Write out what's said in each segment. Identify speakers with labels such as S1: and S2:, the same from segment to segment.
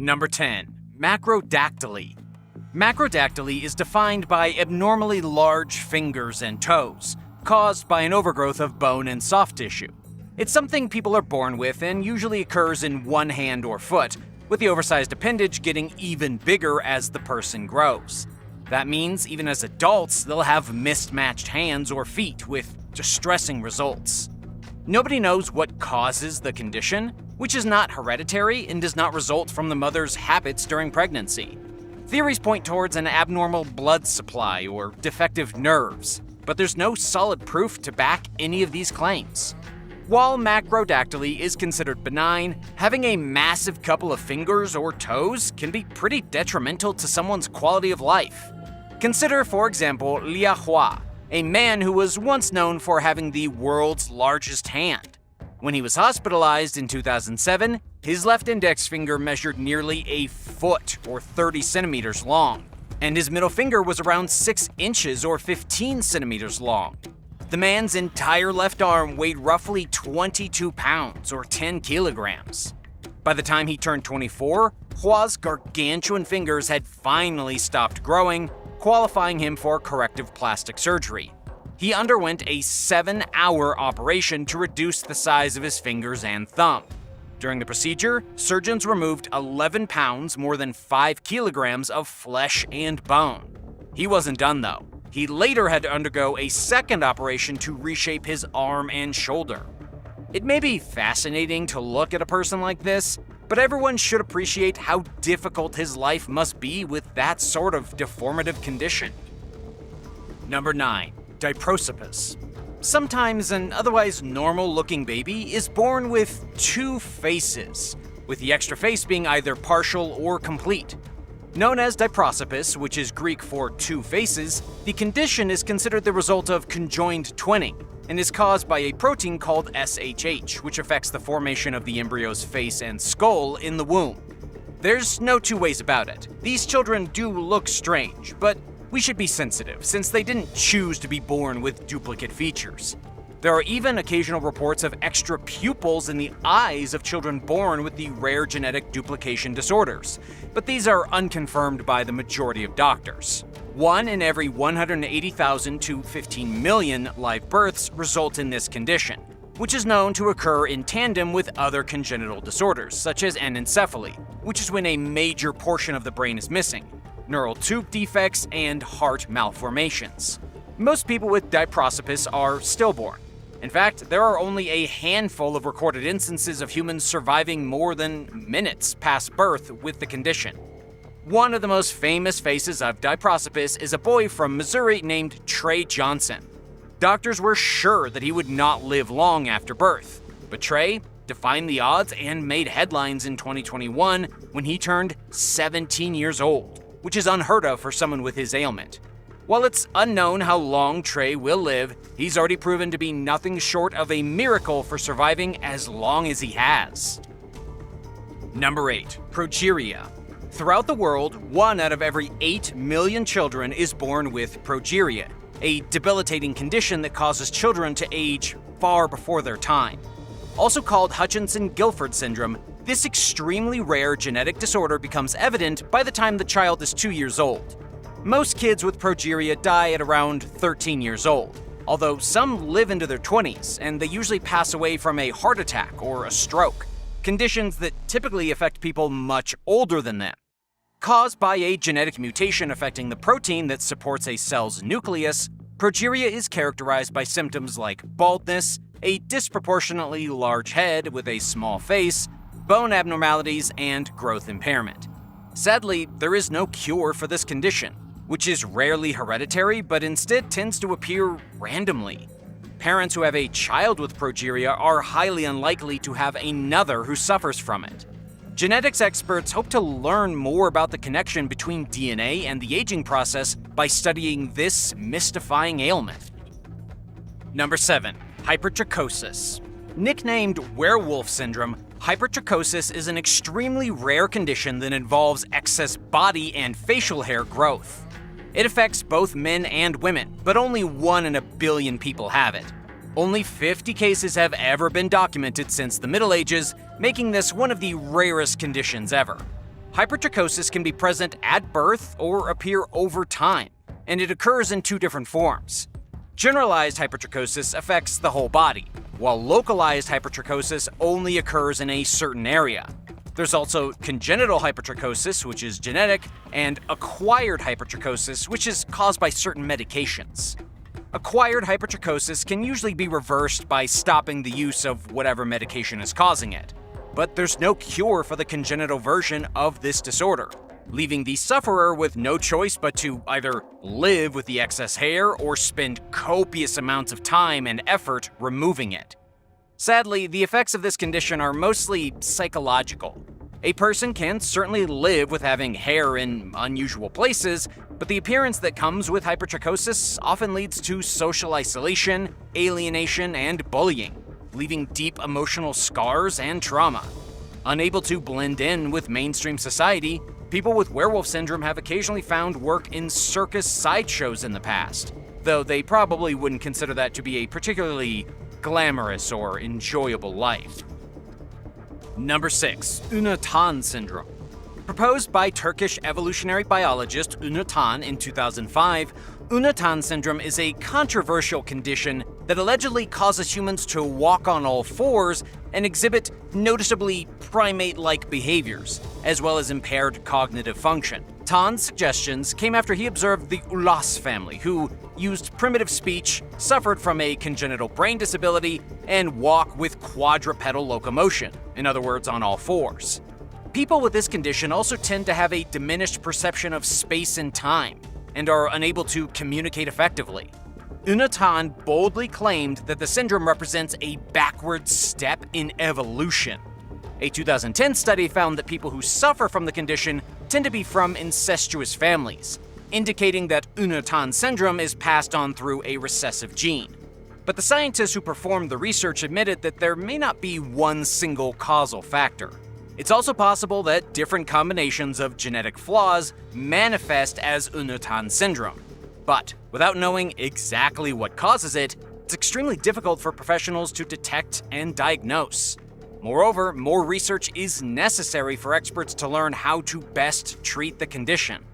S1: Number 10. Macrodactyly. Macrodactyly is defined by abnormally large fingers and toes, caused by an overgrowth of bone and soft tissue. It's something people are born with and usually occurs in one hand or foot, with the oversized appendage getting even bigger as the person grows. That means even as adults, they'll have mismatched hands or feet with distressing results. Nobody knows what causes the condition, which is not hereditary and does not result from the mother's habits during pregnancy. Theories point towards an abnormal blood supply or defective nerves, but there's no solid proof to back any of these claims. While macrodactyly is considered benign, having a massive couple of fingers or toes can be pretty detrimental to someone's quality of life. Consider, for example, Lia Hua, a man who was once known for having the world's largest hand. When he was hospitalized in 2007, his left index finger measured nearly a foot or 30 centimeters long, and his middle finger was around 6 inches or 15 centimeters long. The man's entire left arm weighed roughly 22 pounds or 10 kilograms. By the time he turned 24, Hua's gargantuan fingers had finally stopped growing, qualifying him for corrective plastic surgery. He underwent a 7-hour operation to reduce the size of his fingers and thumb. During the procedure, surgeons removed 11 pounds, more than 5 kilograms of flesh and bone. He wasn't done though. He later had to undergo a second operation to reshape his arm and shoulder. It may be fascinating to look at a person like this, but everyone should appreciate how difficult his life must be with that sort of deformative condition. Number 9. Diprosopis. Sometimes an otherwise normal-looking baby is born with 2 faces, with the extra face being either partial or complete. Known as diprosopis, which is Greek for 2 faces, the condition is considered the result of conjoined twinning and is caused by a protein called SHH, which affects the formation of the embryo's face and skull in the womb. There's no two ways about it. These children do look strange, but we should be sensitive, since they didn't choose to be born with duplicate features. There are even occasional reports of extra pupils in the eyes of children born with the rare genetic duplication disorders, but these are unconfirmed by the majority of doctors. 1 in every 180,000 to 15 million live births result in this condition, which is known to occur in tandem with other congenital disorders, such as anencephaly, which is when a major portion of the brain is missing, neural tube defects, and heart malformations. Most people with diprosopis are stillborn. In fact, there are only a handful of recorded instances of humans surviving more than minutes past birth with the condition. One of the most famous faces of diprosopis is a boy from Missouri named Trey Johnson. Doctors were sure that he would not live long after birth, but Trey defied the odds and made headlines in 2021 when he turned 17 years old, which is unheard of for someone with his ailment. While it's unknown how long Trey will live, he's already proven to be nothing short of a miracle for surviving as long as he has. Number 8. Progeria. Throughout the world, 1 out of every 8 million children is born with progeria, a debilitating condition that causes children to age far before their time. Also called Hutchinson-Gilford syndrome, this extremely rare genetic disorder becomes evident by the time the child is 2 years old. Most kids with progeria die at around 13 years old, although some live into their 20s, and they usually pass away from a heart attack or a stroke, conditions that typically affect people much older than them. Caused by a genetic mutation affecting the protein that supports a cell's nucleus, progeria is characterized by symptoms like baldness, a disproportionately large head with a small face, bone abnormalities, and growth impairment. Sadly, there is no cure for this condition, which is rarely hereditary but instead tends to appear randomly. Parents who have a child with progeria are highly unlikely to have another who suffers from it. Genetics experts hope to learn more about the connection between DNA and the aging process by studying this mystifying ailment. Number 7. Hypertrichosis. Nicknamed werewolf syndrome, hypertrichosis is an extremely rare condition that involves excess body and facial hair growth. It affects both men and women, but only 1 in a billion people have it. Only 50 cases have ever been documented since the Middle Ages, making this one of the rarest conditions ever. Hypertrichosis can be present at birth or appear over time, and it occurs in two different forms. Generalized hypertrichosis affects the whole body, while localized hypertrichosis only occurs in a certain area. There's also congenital hypertrichosis, which is genetic, and acquired hypertrichosis, which is caused by certain medications. Acquired hypertrichosis can usually be reversed by stopping the use of whatever medication is causing it, but there's no cure for the congenital version of this disorder, leaving the sufferer with no choice but to either live with the excess hair or spend copious amounts of time and effort removing it. Sadly, the effects of this condition are mostly psychological. A person can certainly live with having hair in unusual places, but the appearance that comes with hypertrichosis often leads to social isolation, alienation, and bullying, leaving deep emotional scars and trauma. Unable to blend in with mainstream society, people with werewolf syndrome have occasionally found work in circus sideshows in the past, though they probably wouldn't consider that to be a particularly glamorous or enjoyable life. Number 6. Unutan syndrome. Proposed by Turkish evolutionary biologist Unutan in 2005, Unutan syndrome is a controversial condition that allegedly causes humans to walk on all fours and exhibit noticeably primate-like behaviors, as well as impaired cognitive function. Tan's suggestions came after he observed the Ulas family, who used primitive speech, suffered from a congenital brain disability, and walk with quadrupedal locomotion, in other words, on all fours. People with this condition also tend to have a diminished perception of space and time, and are unable to communicate effectively. Unutan boldly claimed that the syndrome represents a backward step in evolution. A 2010 study found that people who suffer from the condition tend to be from incestuous families, indicating that Unutan syndrome is passed on through a recessive gene. But the scientists who performed the research admitted that there may not be one single causal factor. It's also possible that different combinations of genetic flaws manifest as Unutan syndrome. But without knowing exactly what causes it, it's extremely difficult for professionals to detect and diagnose. Moreover, more research is necessary for experts to learn how to best treat the condition.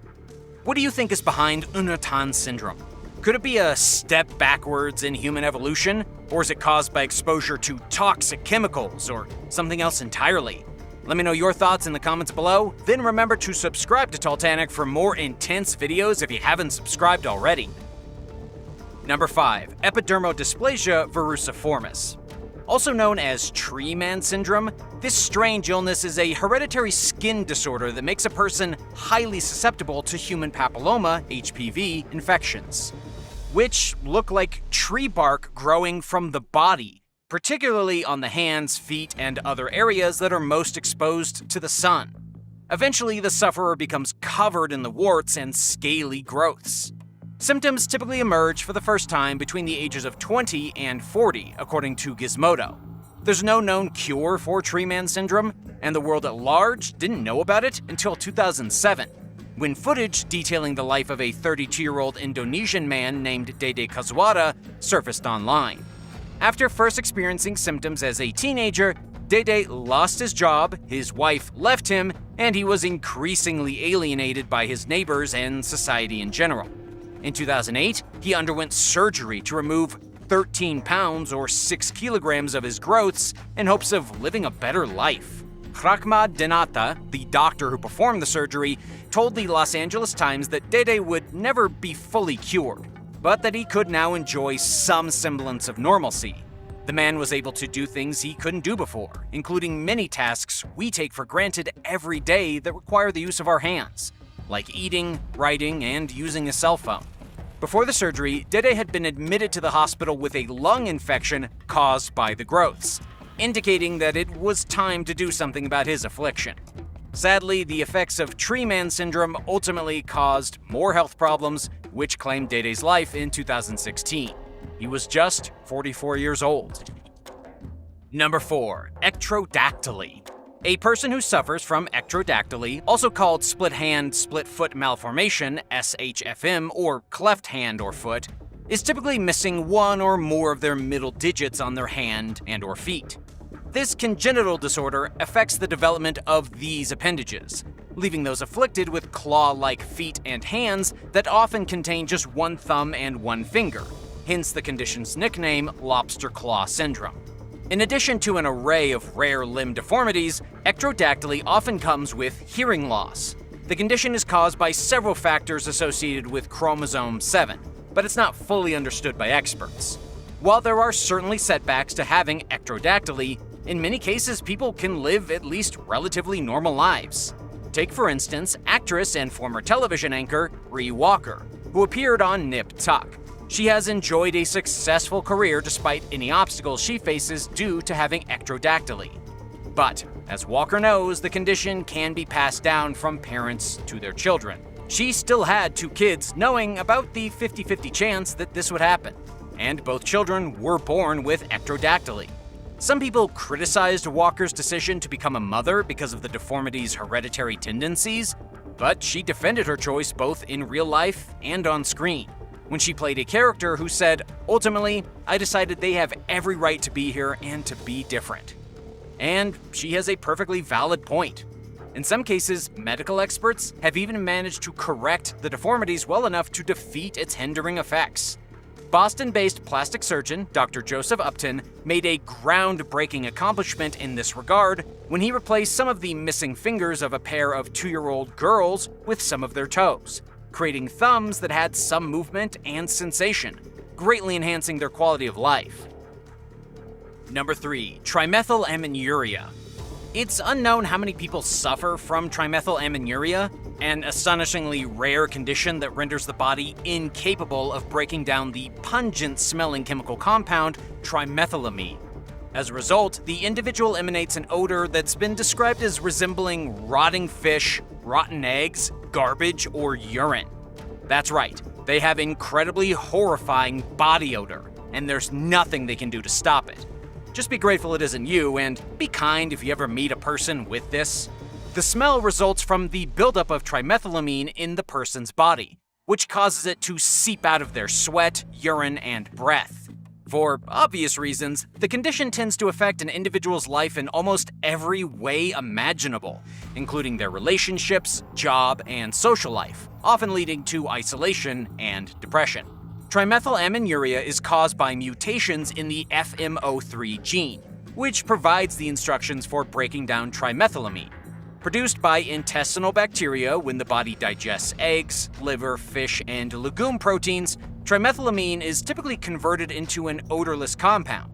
S1: What do you think is behind Unutan syndrome? Could it be a step backwards in human evolution, or is it caused by exposure to toxic chemicals, or something else entirely? Let me know your thoughts in the comments below, then remember to subscribe to Titanic for more intense videos if you haven't subscribed already. Number 5. Epidermodysplasia verruciformis. Also known as tree man syndrome, this strange illness is a hereditary skin disorder that makes a person highly susceptible to human papilloma, HPV, infections, which look like tree bark growing from the body, particularly on the hands, feet, and other areas that are most exposed to the sun. Eventually, the sufferer becomes covered in the warts and scaly growths. Symptoms typically emerge for the first time between the ages of 20 and 40, according to Gizmodo. There's no known cure for tree man syndrome, and the world at large didn't know about it until 2007, when footage detailing the life of a 32-year-old Indonesian man named Dede Kazwara surfaced online. After first experiencing symptoms as a teenager, Dede lost his job, his wife left him, and he was increasingly alienated by his neighbors and society in general. In 2008, he underwent surgery to remove 13 pounds or 6 kilograms of his growths in hopes of living a better life. Rahmat Denata, the doctor who performed the surgery, told the Los Angeles Times that Dede would never be fully cured, but that he could now enjoy some semblance of normalcy. The man was able to do things he couldn't do before, including many tasks we take for granted every day that require the use of our hands, like eating, writing, and using a cell phone. Before the surgery, Dede had been admitted to the hospital with a lung infection caused by the growths, indicating that it was time to do something about his affliction. Sadly, the effects of tree man syndrome ultimately caused more health problems, which claimed Dede's life in 2016. He was just 44 years old. Number 4. Ectrodactyly. A person who suffers from ectrodactyly, also called split hand, split foot malformation, SHFM, or cleft hand or foot, is typically missing one or more of their middle digits on their hand and or feet. This congenital disorder affects the development of these appendages. leaving those afflicted with claw-like feet and hands that often contain just one thumb and one finger, hence the condition's nickname, lobster claw syndrome. In addition to an array of rare limb deformities, ectrodactyly often comes with hearing loss. The condition is caused by several factors associated with chromosome 7, but it's not fully understood by experts. While there are certainly setbacks to having ectrodactyly, in many cases people can live at least relatively normal lives. Take, for instance, actress and former television anchor Bree Walker, who appeared on Nip Tuck. She has enjoyed a successful career despite any obstacles she faces due to having ectrodactyly. But, as Walker knows, the condition can be passed down from parents to their children. She still had 2 kids, knowing about the 50-50 chance that this would happen, and both children were born with ectrodactyly. Some people criticized Walker's decision to become a mother because of the deformity's hereditary tendencies, but she defended her choice both in real life and on screen, when she played a character who said, "Ultimately, I decided they have every right to be here and to be different." And she has a perfectly valid point. In some cases, medical experts have even managed to correct the deformities well enough to defeat its hindering effects. Boston-based plastic surgeon Dr. Joseph Upton made a groundbreaking accomplishment in this regard when he replaced some of the missing fingers of a pair of 2-year-old girls with some of their toes, creating thumbs that had some movement and sensation, greatly enhancing their quality of life. Number 3. Trimethylamminuria. It's unknown how many people suffer from trimethylamminuria, an astonishingly rare condition that renders the body incapable of breaking down the pungent-smelling chemical compound trimethylamine. As a result, the individual emanates an odor that's been described as resembling rotting fish, rotten eggs, garbage, or urine. That's right, they have incredibly horrifying body odor, and there's nothing they can do to stop it. Just be grateful it isn't you, and be kind if you ever meet a person with this. The smell results from the buildup of trimethylamine in the person's body, which causes it to seep out of their sweat, urine, and breath. For obvious reasons, the condition tends to affect an individual's life in almost every way imaginable, including their relationships, job, and social life, often leading to isolation and depression. Trimethylamminuria is caused by mutations in the FMO3 gene, which provides the instructions for breaking down trimethylamine. Produced by intestinal bacteria when the body digests eggs, liver, fish, and legume proteins, trimethylamine is typically converted into an odorless compound.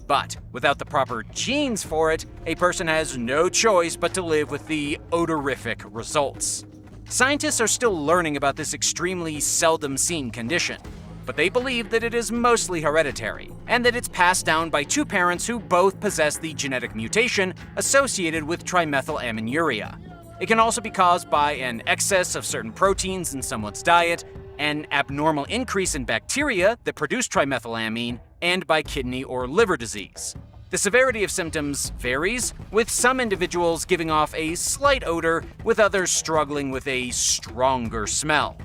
S1: But without the proper genes for it, a person has no choice but to live with the odorific results. Scientists are still learning about this extremely seldom seen condition, but they believe that it is mostly hereditary, and that it's passed down by 2 parents who both possess the genetic mutation associated with trimethylamminuria. It can also be caused by an excess of certain proteins in someone's diet, an abnormal increase in bacteria that produce trimethylamine, and by kidney or liver disease. The severity of symptoms varies, with some individuals giving off a slight odor, with others struggling with a stronger smell.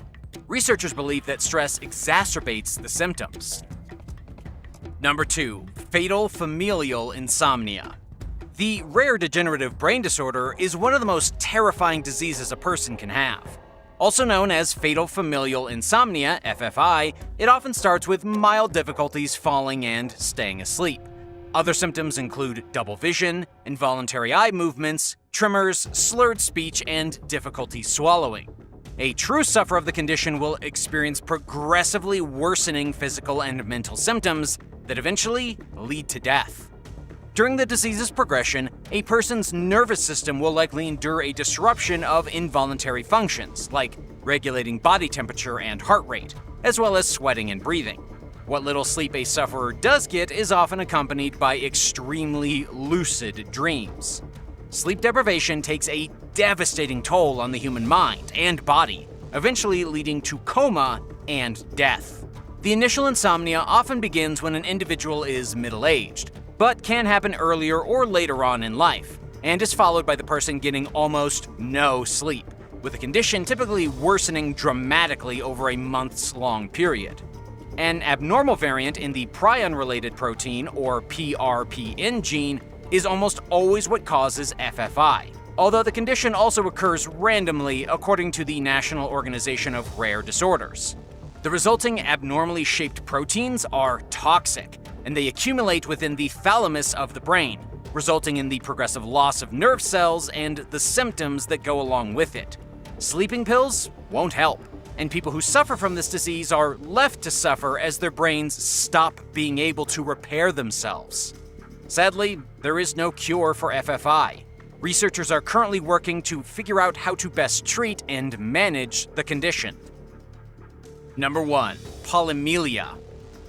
S1: Researchers believe that stress exacerbates the symptoms. Number 2. Fatal familial insomnia. The rare degenerative brain disorder is one of the most terrifying diseases a person can have. Also known as fatal familial insomnia, FFI, it often starts with mild difficulties falling and staying asleep. Other symptoms include double vision, involuntary eye movements, tremors, slurred speech, and difficulty swallowing. A true sufferer of the condition will experience progressively worsening physical and mental symptoms that eventually lead to death. During the disease's progression, a person's nervous system will likely endure a disruption of involuntary functions, like regulating body temperature and heart rate, as well as sweating and breathing. What little sleep a sufferer does get is often accompanied by extremely lucid dreams. Sleep deprivation takes a devastating toll on the human mind and body, eventually leading to coma and death. The initial insomnia often begins when an individual is middle-aged, but can happen earlier or later on in life, and is followed by the person getting almost no sleep, with the condition typically worsening dramatically over a months-long period. An abnormal variant in the prion-related protein, or PRPN gene, is almost always what causes FFI, although the condition also occurs randomly according to the National Organization of Rare Disorders. The resulting abnormally shaped proteins are toxic, and they accumulate within the thalamus of the brain, resulting in the progressive loss of nerve cells and the symptoms that go along with it. Sleeping pills won't help, and people who suffer from this disease are left to suffer as their brains stop being able to repair themselves. Sadly, there is no cure for FFI. Researchers are currently working to figure out how to best treat and manage the condition. Number 1. Polymelia.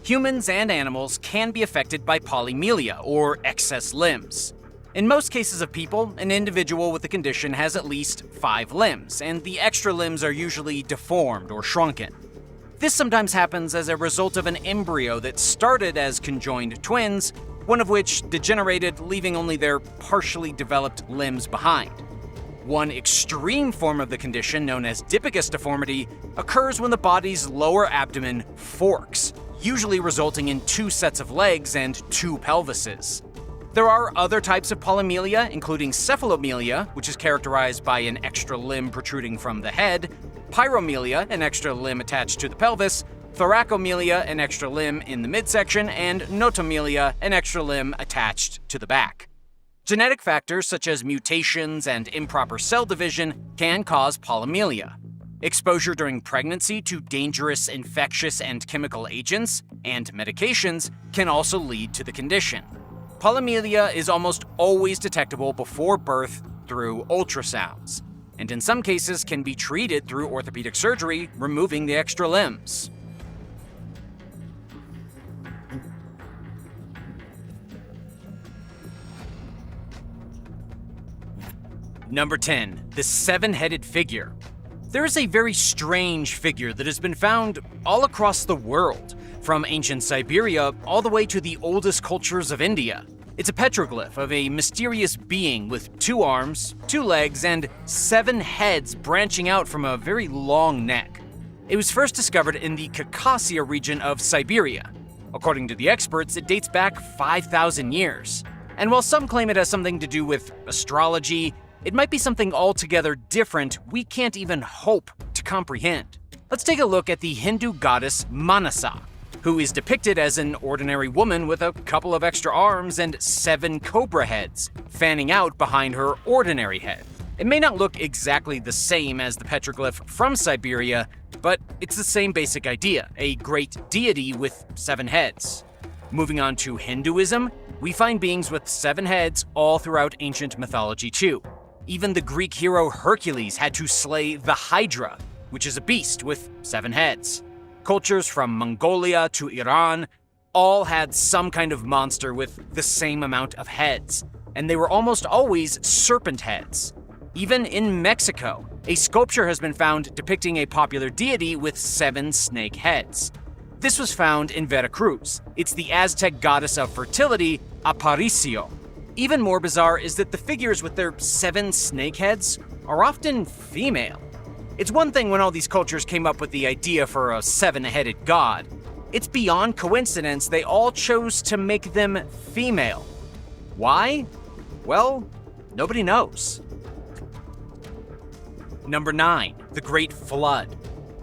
S1: Humans and animals can be affected by polymelia, or excess limbs. In most cases of people, an individual with the condition has at least 5 limbs, and the extra limbs are usually deformed or shrunken. This sometimes happens as a result of an embryo that started as conjoined twins, one of which degenerated, leaving only their partially developed limbs behind. One extreme form of the condition, known as Dipicus deformity, occurs when the body's lower abdomen forks, usually resulting in 2 sets of legs and 2 pelvises. There are other types of polymelia, including cephalomelia, which is characterized by an extra limb protruding from the head, pyromelia, an extra limb attached to the pelvis, thoracomelia, an extra limb in the midsection, and notomelia, an extra limb attached to the back. Genetic factors such as mutations and improper cell division can cause polymelia. Exposure during pregnancy to dangerous infectious and chemical agents and medications can also lead to the condition. Polymelia is almost always detectable before birth through ultrasounds, and in some cases can be treated through orthopedic surgery, removing the extra limbs. Number 10. The seven-headed figure. There is a very strange figure that has been found all across the world, from ancient Siberia all the way to the oldest cultures of India. It's a petroglyph of a mysterious being with 2 arms, 2 legs, and 7 heads branching out from a very long neck. It was first discovered in the Khakassia region of Siberia. According to the experts, it dates back 5,000 years. And while some claim it has something to do with astrology, it might be something altogether different we can't even hope to comprehend. Let's take a look at the Hindu goddess Manasa, who is depicted as an ordinary woman with a couple of extra arms and 7 cobra heads, fanning out behind her ordinary head. It may not look exactly the same as the petroglyph from Siberia, but it's the same basic idea, a great deity with 7 heads. Moving on to Hinduism, we find beings with 7 heads all throughout ancient mythology too. Even the Greek hero Hercules had to slay the Hydra, which is a beast with 7 heads. Cultures from Mongolia to Iran all had some kind of monster with the same amount of heads, and they were almost always serpent heads. Even in Mexico, a sculpture has been found depicting a popular deity with 7 snake heads. This was found in Veracruz. It's the Aztec goddess of fertility, Aparicio. Even more bizarre is that the figures with their 7 snake heads are often female. It's one thing when all these cultures came up with the idea for a 7-headed god. It's beyond coincidence they all chose to make them female. Why? Well, nobody knows. Number 9. The Great Flood.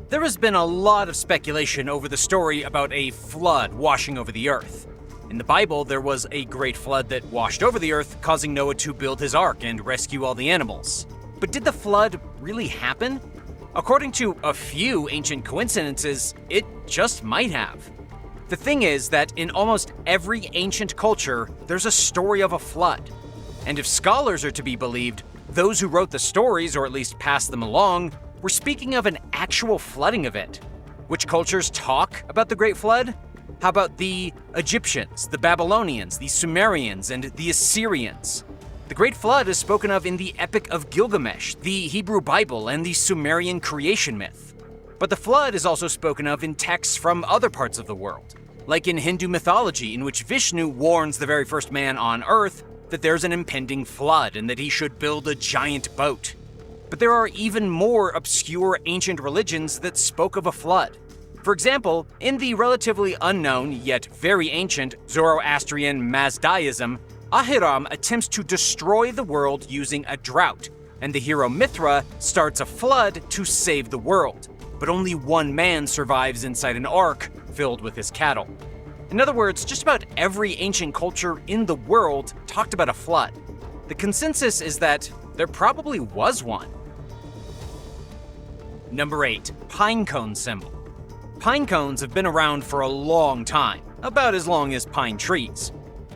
S1: There has been a lot of speculation over the story about a flood washing over the earth. In the Bible, there was a great flood that washed over the earth, causing Noah to build his ark and rescue all the animals. But did the flood really happen? According to a few ancient coincidences, it just might have. The thing is that in almost every ancient culture, there's a story of a flood. And if scholars are to be believed, those who wrote the stories, or at least passed them along, were speaking of an actual flooding event. Which cultures talk about the Great Flood? How about the Egyptians, the Babylonians, the Sumerians, and the Assyrians? The Great Flood is spoken of in the Epic of Gilgamesh, the Hebrew Bible, and the Sumerian creation myth. But the flood is also spoken of in texts from other parts of the world, like in Hindu mythology, in which Vishnu warns the very first man on Earth that there's an impending flood and that he should build a giant boat. But there are even more obscure ancient religions that spoke of a flood. For example, in the relatively unknown yet very ancient Zoroastrian Mazdaism, Ahiram attempts to destroy the world using a drought, and the hero Mithra starts a flood to save the world. But only one man survives inside an ark filled with his cattle. In other words, just about every ancient culture in the world talked about a flood. The consensus is that there probably was one. Number 8. Pinecone symbol. Pine cones have been around for a long time, about as long as pine trees.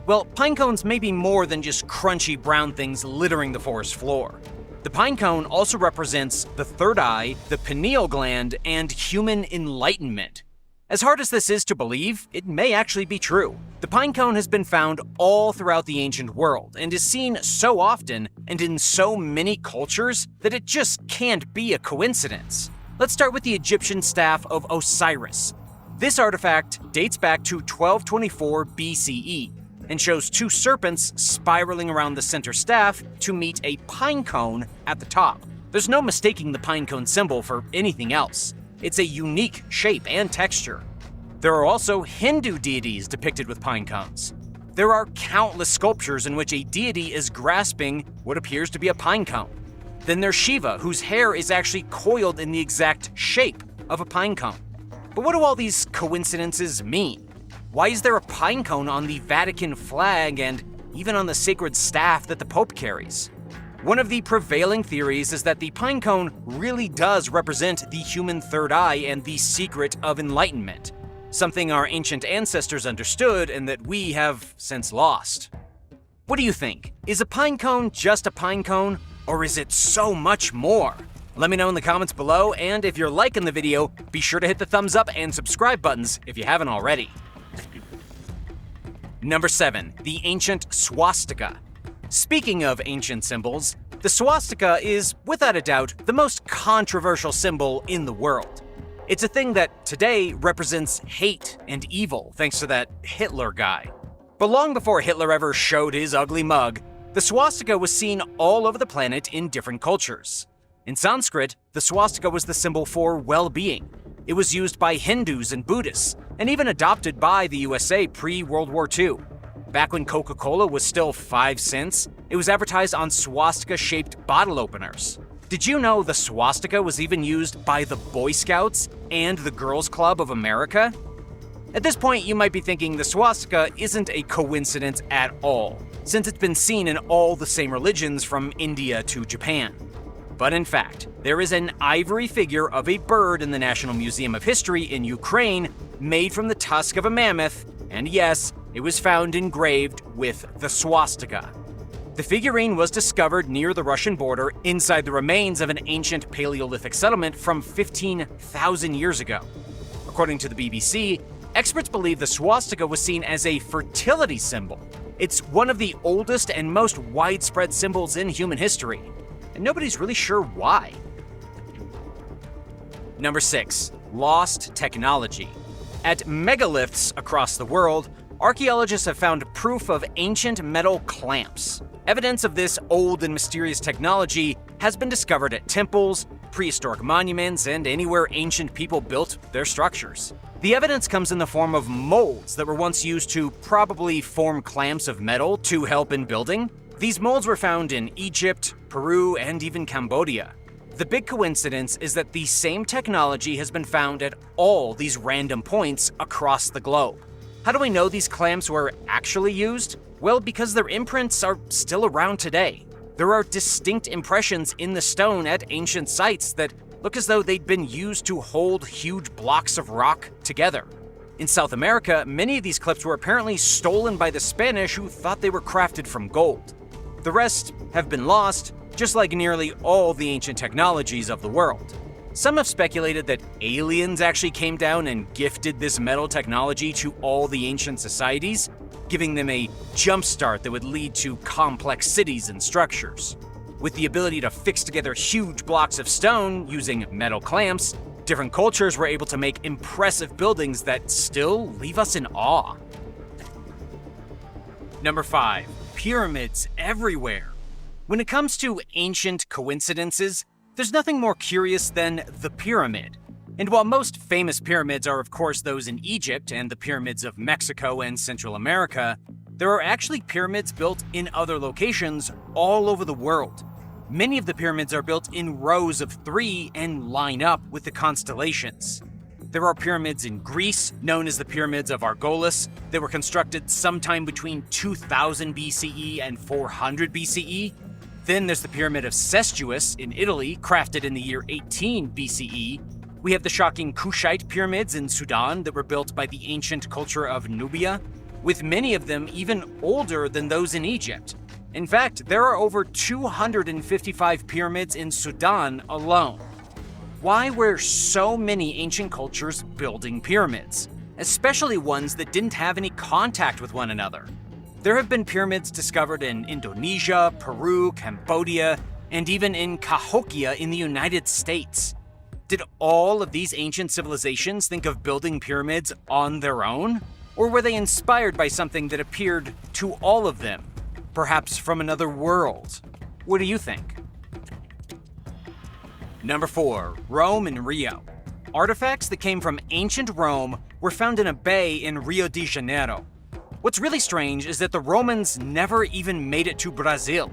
S1: Well, pine cones may be more than just crunchy brown things littering the forest floor. The pine cone also represents the third eye, the pineal gland, and human enlightenment. As hard as this is to believe, it may actually be true. The pine cone has been found all throughout the ancient world and is seen so often and in so many cultures that it just can't be a coincidence. Let's start with the Egyptian staff of Osiris. This artifact dates back to 1224 BCE and shows two serpents spiraling around the center staff to meet a pine cone at the top. There's no mistaking the pine cone symbol for anything else. It's a unique shape and texture. There are also Hindu deities depicted with pine cones. There are countless sculptures in which a deity is grasping what appears to be a pine cone. Then there's Shiva, whose hair is actually coiled in the exact shape of a pine cone. But what do all these coincidences mean? Why is there a pine cone on the Vatican flag and even on the sacred staff that the Pope carries? One of the prevailing theories is that the pine cone really does represent the human third eye and the secret of enlightenment, something our ancient ancestors understood and that we have since lost. What do you think? Is a pine cone just a pine cone, or is it so much more? Let me know in the comments below, and if you're liking the video, be sure to hit the thumbs up and subscribe buttons if you haven't already. Number 7. The ancient swastika. Speaking of ancient symbols, the swastika is, without a doubt, the most controversial symbol in the world. It's a thing that today represents hate and evil thanks to that Hitler guy. But long before Hitler ever showed his ugly mug, the swastika was seen all over the planet in different cultures. In Sanskrit, the swastika was the symbol for well-being. It was used by Hindus and Buddhists, and even adopted by the USA pre-World War II. Back when Coca-Cola was still 5 cents, it was advertised on swastika-shaped bottle openers. Did you know the swastika was even used by the Boy Scouts and the Girls Club of America? At this point, you might be thinking the swastika isn't a coincidence at all, since it's been seen in all the same religions from India to Japan. But in fact, there is an ivory figure of a bird in the National Museum of History in Ukraine made from the tusk of a mammoth, and yes, it was found engraved with the swastika. The figurine was discovered near the Russian border inside the remains of an ancient Paleolithic settlement from 15,000 years ago. According to the BBC, experts believe the swastika was seen as a fertility symbol. It's one of the oldest and most widespread symbols in human history, and nobody's really sure why. Number 6. Lost technology. At megaliths across the world, archaeologists have found proof of ancient metal clamps. Evidence of this old and mysterious technology has been discovered at temples, prehistoric monuments, and anywhere ancient people built their structures. The evidence comes in the form of molds that were once used to probably form clamps of metal to help in building. These molds were found in Egypt, Peru, and even Cambodia. The big coincidence is that the same technology has been found at all these random points across the globe. How do we know these clamps were actually used? Well, because their imprints are still around today. There are distinct impressions in the stone at ancient sites that look as though they'd been used to hold huge blocks of rock together. In South America, many of these clips were apparently stolen by the Spanish, who thought they were crafted from gold. The rest have been lost, just like nearly all the ancient technologies of the world. Some have speculated that aliens actually came down and gifted this metal technology to all the ancient societies, giving them a jumpstart that would lead to complex cities and structures. With the ability to fix together huge blocks of stone using metal clamps, different cultures were able to make impressive buildings that still leave us in awe. Number 5. Pyramids everywhere. When it comes to ancient coincidences, there's nothing more curious than the pyramid. And while most famous pyramids are of course those in Egypt and the pyramids of Mexico and Central America, there are actually pyramids built in other locations all over the world. Many of the pyramids are built in rows of 3 and line up with the constellations. There are pyramids in Greece, known as the Pyramids of Argolis, that were constructed sometime between 2000 BCE and 400 BCE. Then there's the Pyramid of Cestuus in Italy, crafted in the year 18 BCE. We have the shocking Kushite pyramids in Sudan that were built by the ancient culture of Nubia, with many of them even older than those in Egypt. In fact, there are over 255 pyramids in Sudan alone. Why were so many ancient cultures building pyramids, especially ones that didn't have any contact with one another? There have been pyramids discovered in Indonesia, Peru, Cambodia, and even in Cahokia in the United States. Did all of these ancient civilizations think of building pyramids on their own? Or were they inspired by something that appeared to all of them, perhaps from another world? What do you think? Number 4, Rome and Rio. Artifacts that came from ancient Rome were found in a bay in Rio de Janeiro. What's really strange is that the Romans never even made it to Brazil.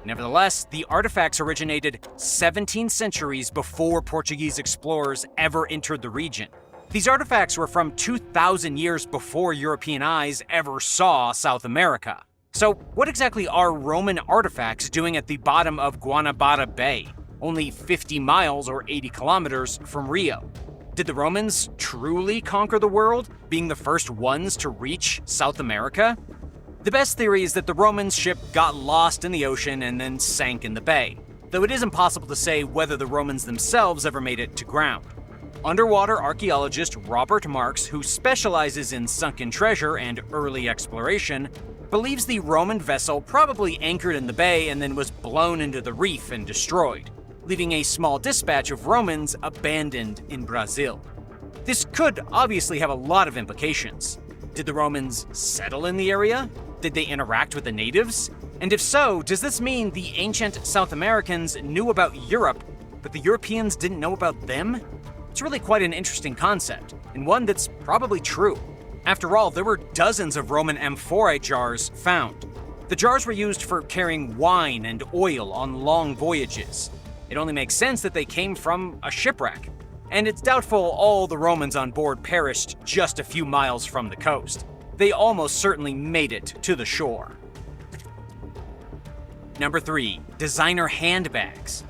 S1: Nevertheless, the artifacts originated 17 centuries before Portuguese explorers ever entered the region. These artifacts were from 2,000 years before European eyes ever saw South America. So what exactly are Roman artifacts doing at the bottom of Guanabara Bay, only 50 miles or 80 kilometers from Rio? Did the Romans truly conquer the world, being the first ones to reach South America? The best theory is that the Romans' ship got lost in the ocean and then sank in the bay, though it is impossible to say whether the Romans themselves ever made it to ground. Underwater archaeologist Robert Marks, who specializes in sunken treasure and early exploration, believes the Roman vessel probably anchored in the bay and then was blown into the reef and destroyed, leaving a small dispatch of Romans abandoned in Brazil. This could obviously have a lot of implications. Did the Romans settle in the area? Did they interact with the natives? And if so, does this mean the ancient South Americans knew about Europe, but the Europeans didn't know about them? It's really quite an interesting concept, and one that's probably true. After all, there were dozens of Roman amphorae jars found. The jars were used for carrying wine and oil on long voyages. It only makes sense that they came from a shipwreck, and it's doubtful all the Romans on board perished just a few miles from the coast. They almost certainly made it to the shore. Number 3, designer handbags.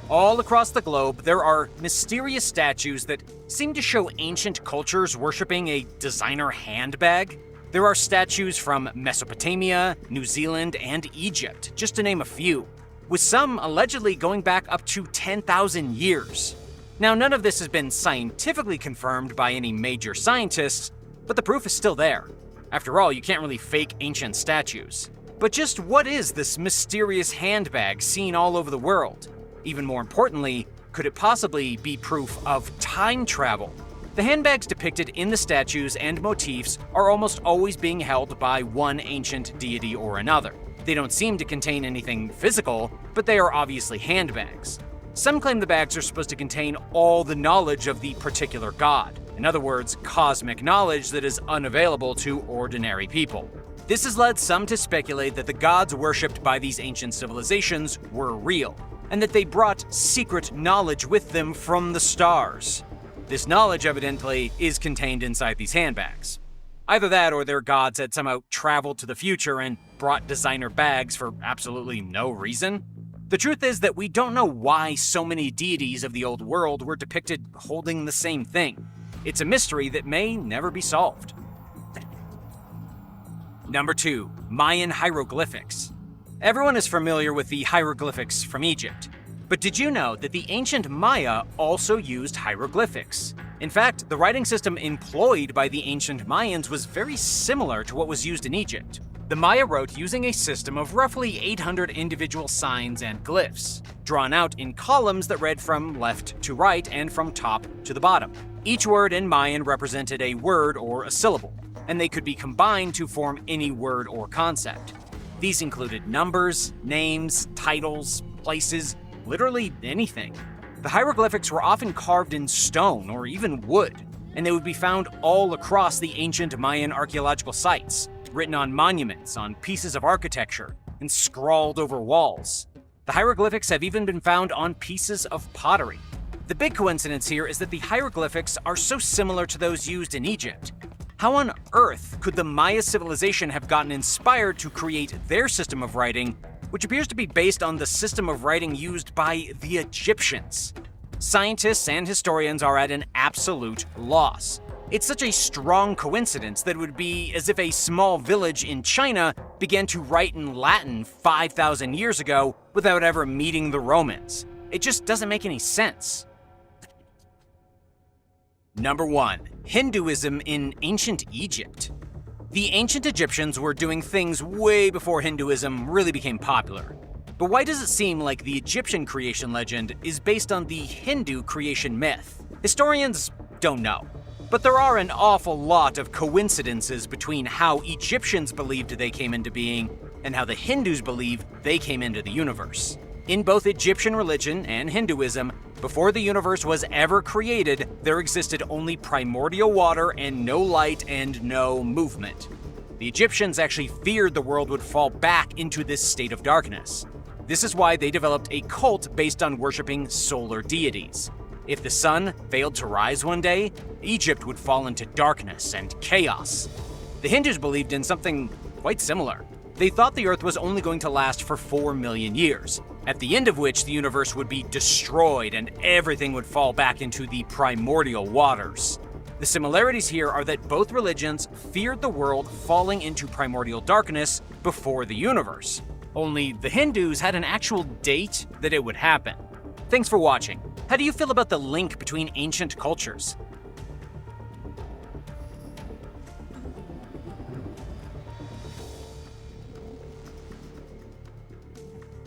S1: All across the globe, there are mysterious statues that seem to show ancient cultures worshipping a designer handbag. There are statues from Mesopotamia, New Zealand, and Egypt, just to name a few, with some allegedly going back up to 10,000 years. Now, none of this has been scientifically confirmed by any major scientists, but the proof is still there. After all, you can't really fake ancient statues. But just what is this mysterious handbag seen all over the world? Even more importantly, could it possibly be proof of time travel? The handbags depicted in the statues and motifs are almost always being held by one ancient deity or another. They don't seem to contain anything physical, but they are obviously handbags. Some claim the bags are supposed to contain all the knowledge of the particular god. In other words, cosmic knowledge that is unavailable to ordinary people. This has led some to speculate that the gods worshipped by these ancient civilizations were real, and that they brought secret knowledge with them from the stars. This knowledge, evidently, is contained inside these handbags. Either that or their gods had somehow traveled to the future and brought designer bags for absolutely no reason. The truth is that we don't know why so many deities of the old world were depicted holding the same thing. It's a mystery that may never be solved. Number 2, Mayan hieroglyphics. Everyone is familiar with the hieroglyphics from Egypt. But did you know that the ancient Maya also used hieroglyphics? In fact, the writing system employed by the ancient Mayans was very similar to what was used in Egypt. The Maya wrote using a system of roughly 800 individual signs and glyphs, drawn out in columns that read from left to right and from top to the bottom. Each word in Mayan represented a word or a syllable, and they could be combined to form any word or concept. These included numbers, names, titles, places, literally anything. The hieroglyphics were often carved in stone or even wood, and they would be found all across the ancient Mayan archaeological sites, written on monuments, on pieces of architecture, and scrawled over walls. The hieroglyphics have even been found on pieces of pottery. The big coincidence here is that the hieroglyphics are so similar to those used in Egypt. How on earth could the Maya civilization have gotten inspired to create their system of writing, which appears to be based on the system of writing used by the Egyptians? Scientists and historians are at an absolute loss. It's such a strong coincidence that it would be as if a small village in China began to write in Latin 5,000 years ago without ever meeting the Romans. It just doesn't make any sense. Number 1. Hinduism in ancient Egypt. The ancient Egyptians were doing things way before Hinduism really became popular. But why does it seem like the Egyptian creation legend is based on the Hindu creation myth? Historians don't know. But there are an awful lot of coincidences between how Egyptians believed they came into being and how the Hindus believe they came into the universe. In both Egyptian religion and Hinduism, before the universe was ever created, there existed only primordial water and no light and no movement. The Egyptians actually feared the world would fall back into this state of darkness. This is why they developed a cult based on worshipping solar deities. If the sun failed to rise one day, Egypt would fall into darkness and chaos. The Hindus believed in something quite similar. They thought the Earth was only going to last for 4 million years, at the end of which the universe would be destroyed and everything would fall back into the primordial waters. The similarities here are that both religions feared the world falling into primordial darkness before the universe. Only the Hindus had an actual date that it would happen. Thanks for watching. How do you feel about the link between ancient cultures?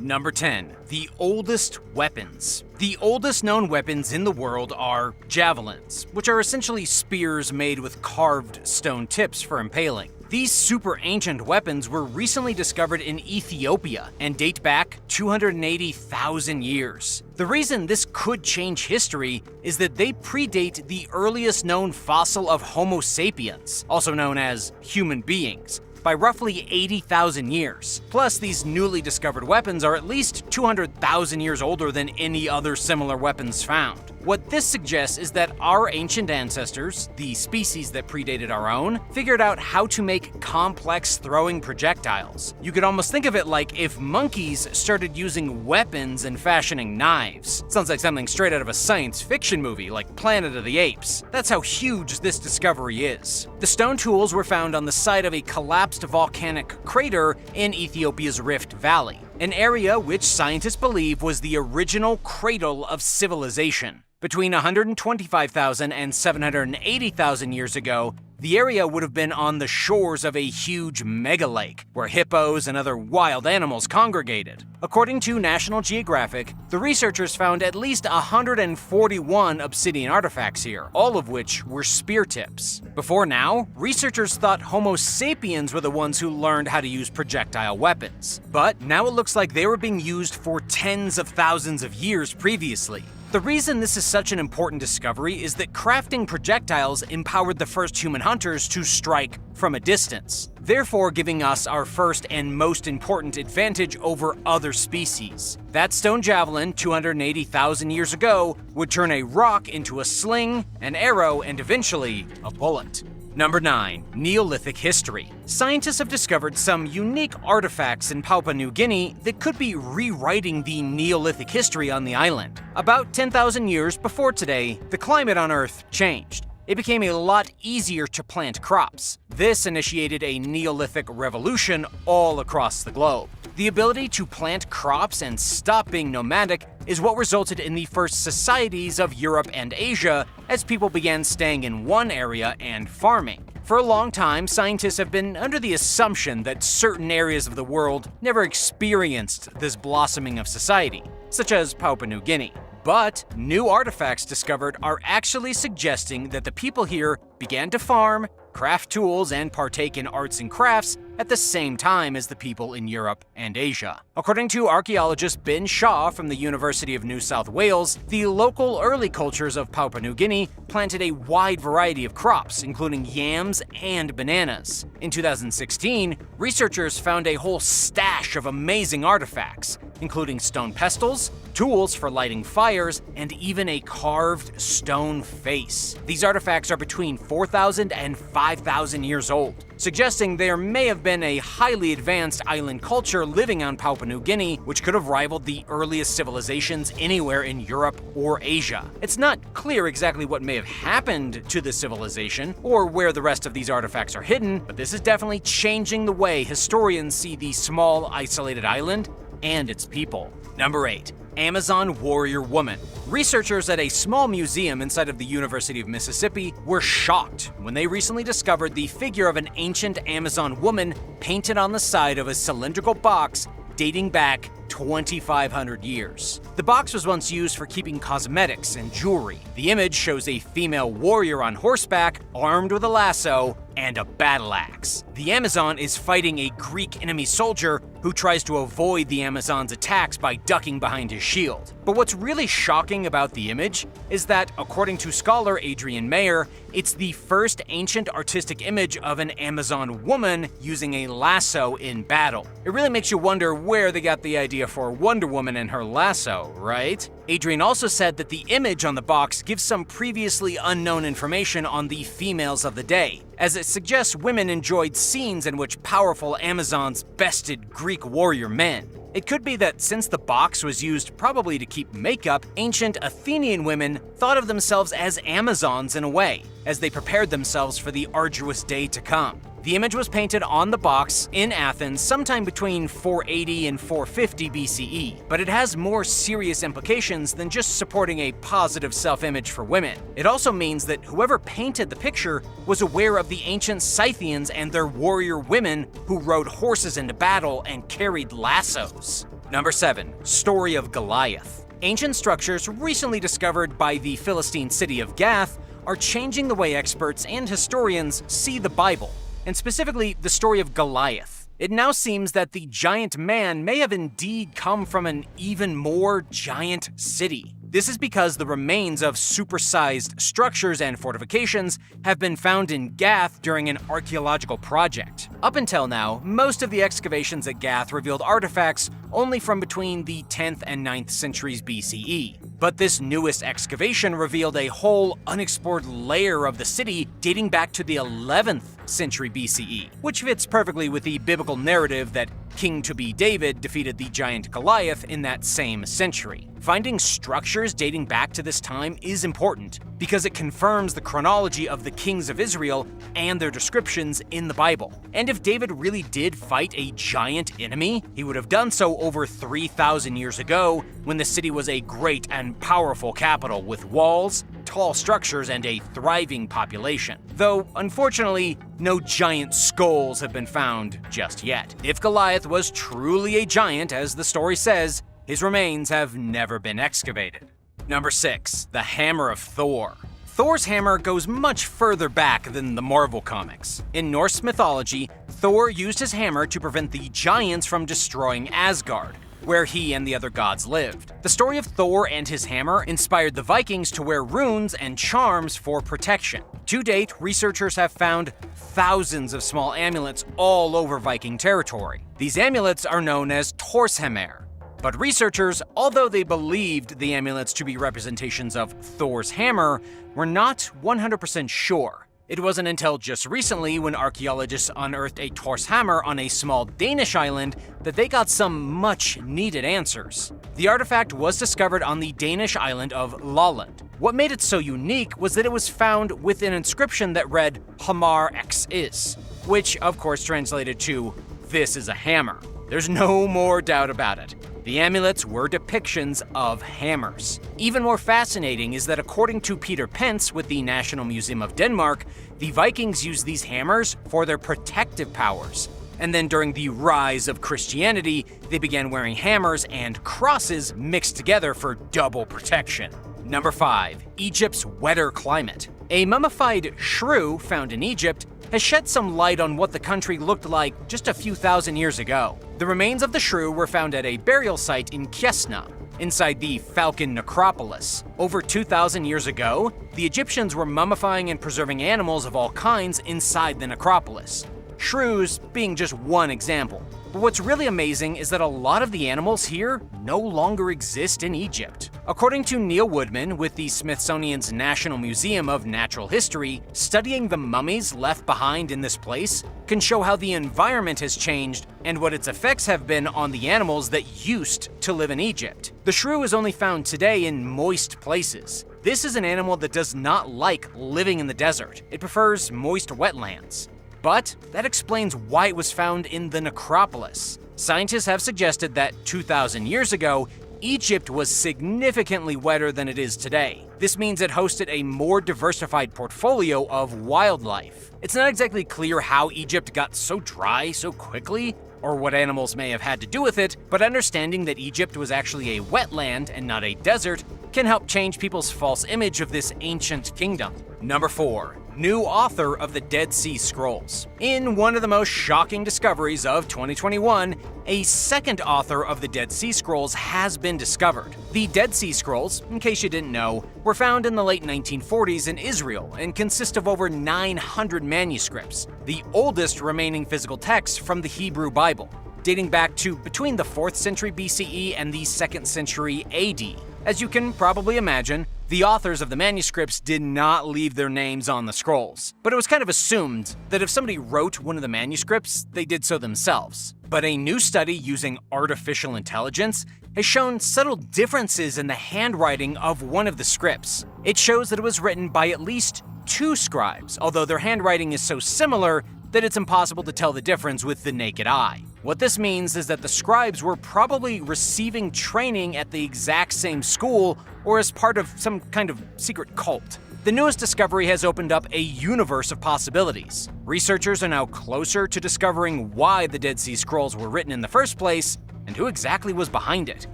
S1: Number 10. The oldest weapons. The oldest known weapons in the world are javelins, which are essentially spears made with carved stone tips for impaling. These super ancient weapons were recently discovered in Ethiopia and date back 280,000 years. The reason this could change history is that they predate the earliest known fossil of Homo sapiens, also known as human beings, by roughly 80,000 years. Plus, these newly discovered weapons are at least 200,000 years older than any other similar weapons found. What this suggests is that our ancient ancestors, the species that predated our own, figured out how to make complex throwing projectiles. You could almost think of it like if monkeys started using weapons and fashioning knives. Sounds like something straight out of a science fiction movie like Planet of the Apes. That's how huge this discovery is. The stone tools were found on the site of a collapsed volcanic crater in Ethiopia's Rift Valley, an area which scientists believe was the original cradle of civilization. Between 125,000 and 780,000 years ago, the area would have been on the shores of a huge megalake, where hippos and other wild animals congregated. According to National Geographic, the researchers found at least 141 obsidian artifacts here, all of which were spear tips. Before now, researchers thought Homo sapiens were the ones who learned how to use projectile weapons. But now it looks like they were being used for tens of thousands of years previously. The reason this is such an important discovery is that crafting projectiles empowered the first human hunters to strike from a distance, therefore giving us our first and most important advantage over other species. That stone javelin 280,000 years ago would turn a rock into a sling, an arrow, and eventually a bullet. Number 9. Neolithic history. Scientists have discovered some unique artifacts in Papua New Guinea that could be rewriting the Neolithic history on the island. About 10,000 years before today, the climate on Earth changed. It became a lot easier to plant crops. This initiated a Neolithic revolution all across the globe. The ability to plant crops and stop being nomadic is what resulted in the first societies of Europe and Asia as people began staying in one area and farming. For a long time, scientists have been under the assumption that certain areas of the world never experienced this blossoming of society, such as Papua New Guinea. But new artifacts discovered are actually suggesting that the people here began to farm, craft tools, and partake in arts and crafts at the same time as the people in Europe and Asia. According to archaeologist Ben Shaw from the University of New South Wales, the local early cultures of Papua New Guinea planted a wide variety of crops, including yams and bananas. In 2016, researchers found a whole stash of amazing artifacts, including stone pestles, tools for lighting fires, and even a carved stone face. These artifacts are between 4,000 and 5,000 years old, suggesting there may have been a highly advanced island culture living on Papua New Guinea, which could have rivaled the earliest civilizations anywhere in Europe or Asia. It's not clear exactly what may have happened to the civilization or where the rest of these artifacts are hidden, but this is definitely changing the way historians see the small, isolated island and its people. Number 8. Amazon warrior woman. Researchers at a small museum inside of the University of Mississippi were shocked when they recently discovered the figure of an ancient Amazon woman painted on the side of a cylindrical box dating back 2,500 years. The box was once used for keeping cosmetics and jewelry. The image shows a female warrior on horseback, armed with a lasso and a battle axe. The Amazon is fighting a Greek enemy soldier who tries to avoid the Amazon's attacks by ducking behind his shield. But what's really shocking about the image is that, according to scholar Adrian Mayer, it's the first ancient artistic image of an Amazon woman using a lasso in battle. It really makes you wonder where they got the idea for Wonder Woman and her lasso, right? Adrian also said that the image on the box gives some previously unknown information on the females of the day, as it suggests women enjoyed scenes in which powerful Amazons bested Greek warrior men. It could be that since the box was used probably to keep makeup, ancient Athenian women thought of themselves as Amazons in a way, as they prepared themselves for the arduous day to come. The image was painted on the box in Athens sometime between 480 and 450 BCE, but it has more serious implications than just supporting a positive self-image for women. It also means that whoever painted the picture was aware of the ancient Scythians and their warrior women who rode horses into battle and carried lassos. Number 7. Story of Goliath. Ancient structures recently discovered by the Philistine city of Gath are changing the way experts and historians see the Bible, and specifically the story of Goliath. It now seems that the giant man may have indeed come from an even more giant city. This is because the remains of supersized structures and fortifications have been found in Gath during an archaeological project. Up until now, most of the excavations at Gath revealed artifacts only from between the 10th and 9th centuries BCE. But this newest excavation revealed a whole unexplored layer of the city dating back to the 11th century BCE, which fits perfectly with the biblical narrative that King-to-be David defeated the giant Goliath in that same century. Finding structures dating back to this time is important because it confirms the chronology of the kings of Israel and their descriptions in the Bible. And if David really did fight a giant enemy, he would have done so over 3,000 years ago when the city was a great and powerful capital with walls, tall structures, and a thriving population. Though, unfortunately, no giant skulls have been found just yet. If Goliath was truly a giant, as the story says, his remains have never been excavated. Number 6. The Hammer of Thor. Thor's hammer goes much further back than the Marvel comics. In Norse mythology, Thor used his hammer to prevent the giants from destroying Asgard, where he and the other gods lived. The story of Thor and his hammer inspired the Vikings to wear runes and charms for protection. To date, researchers have found thousands of small amulets all over Viking territory. These amulets are known as Torshammer. But researchers, although they believed the amulets to be representations of Thor's hammer, were not 100% sure. It wasn't until just recently, when archaeologists unearthed a Torshammer on a small Danish island, that they got some much-needed answers. The artifact was discovered on the Danish island of Lolland. What made it so unique was that it was found with an inscription that read Hamar X is, which of course translated to "This is a hammer." There's no more doubt about it. The amulets were depictions of hammers. Even more fascinating is that according to Peter Pence with the National Museum of Denmark, the Vikings used these hammers for their protective powers. And then during the rise of Christianity, they began wearing hammers and crosses mixed together for double protection. Number 5. Egypt's wetter climate. A mummified shrew found in Egypt has shed some light on what the country looked like just a few thousand years ago. The remains of the shrew were found at a burial site in Kiesna, inside the Falcon Necropolis. Over 2,000 years ago, the Egyptians were mummifying and preserving animals of all kinds inside the necropolis, shrews being just one example. But what's really amazing is that a lot of the animals here no longer exist in Egypt. According to Neil Woodman with the Smithsonian's National Museum of Natural History, studying the mummies left behind in this place can show how the environment has changed and what its effects have been on the animals that used to live in Egypt. The shrew is only found today in moist places. This is an animal that does not like living in the desert. It prefers moist wetlands. But that explains why it was found in the necropolis. Scientists have suggested that 2,000 years ago, Egypt was significantly wetter than it is today. This means it hosted a more diversified portfolio of wildlife. It's not exactly clear how Egypt got so dry so quickly, or what animals may have had to do with it, but understanding that Egypt was actually a wetland and not a desert can help change people's false image of this ancient kingdom. Number 4. New author of the Dead Sea Scrolls. In one of the most shocking discoveries of 2021, a second author of the Dead Sea Scrolls has been discovered. The Dead Sea Scrolls, in case you didn't know, were found in the late 1940s in Israel and consist of over 900 manuscripts, the oldest remaining physical text from the Hebrew Bible, dating back to between the 4th century BCE and the 2nd century AD. As you can probably imagine, the authors of the manuscripts did not leave their names on the scrolls, but it was kind of assumed that if somebody wrote one of the manuscripts, they did so themselves. But a new study using artificial intelligence has shown subtle differences in the handwriting of one of the scripts. It shows that it was written by at least 2 scribes, although their handwriting is so similar that it's impossible to tell the difference with the naked eye. What this means is that the scribes were probably receiving training at the exact same school or as part of some kind of secret cult. The newest discovery has opened up a universe of possibilities. Researchers are now closer to discovering why the Dead Sea Scrolls were written in the first place and who exactly was behind it.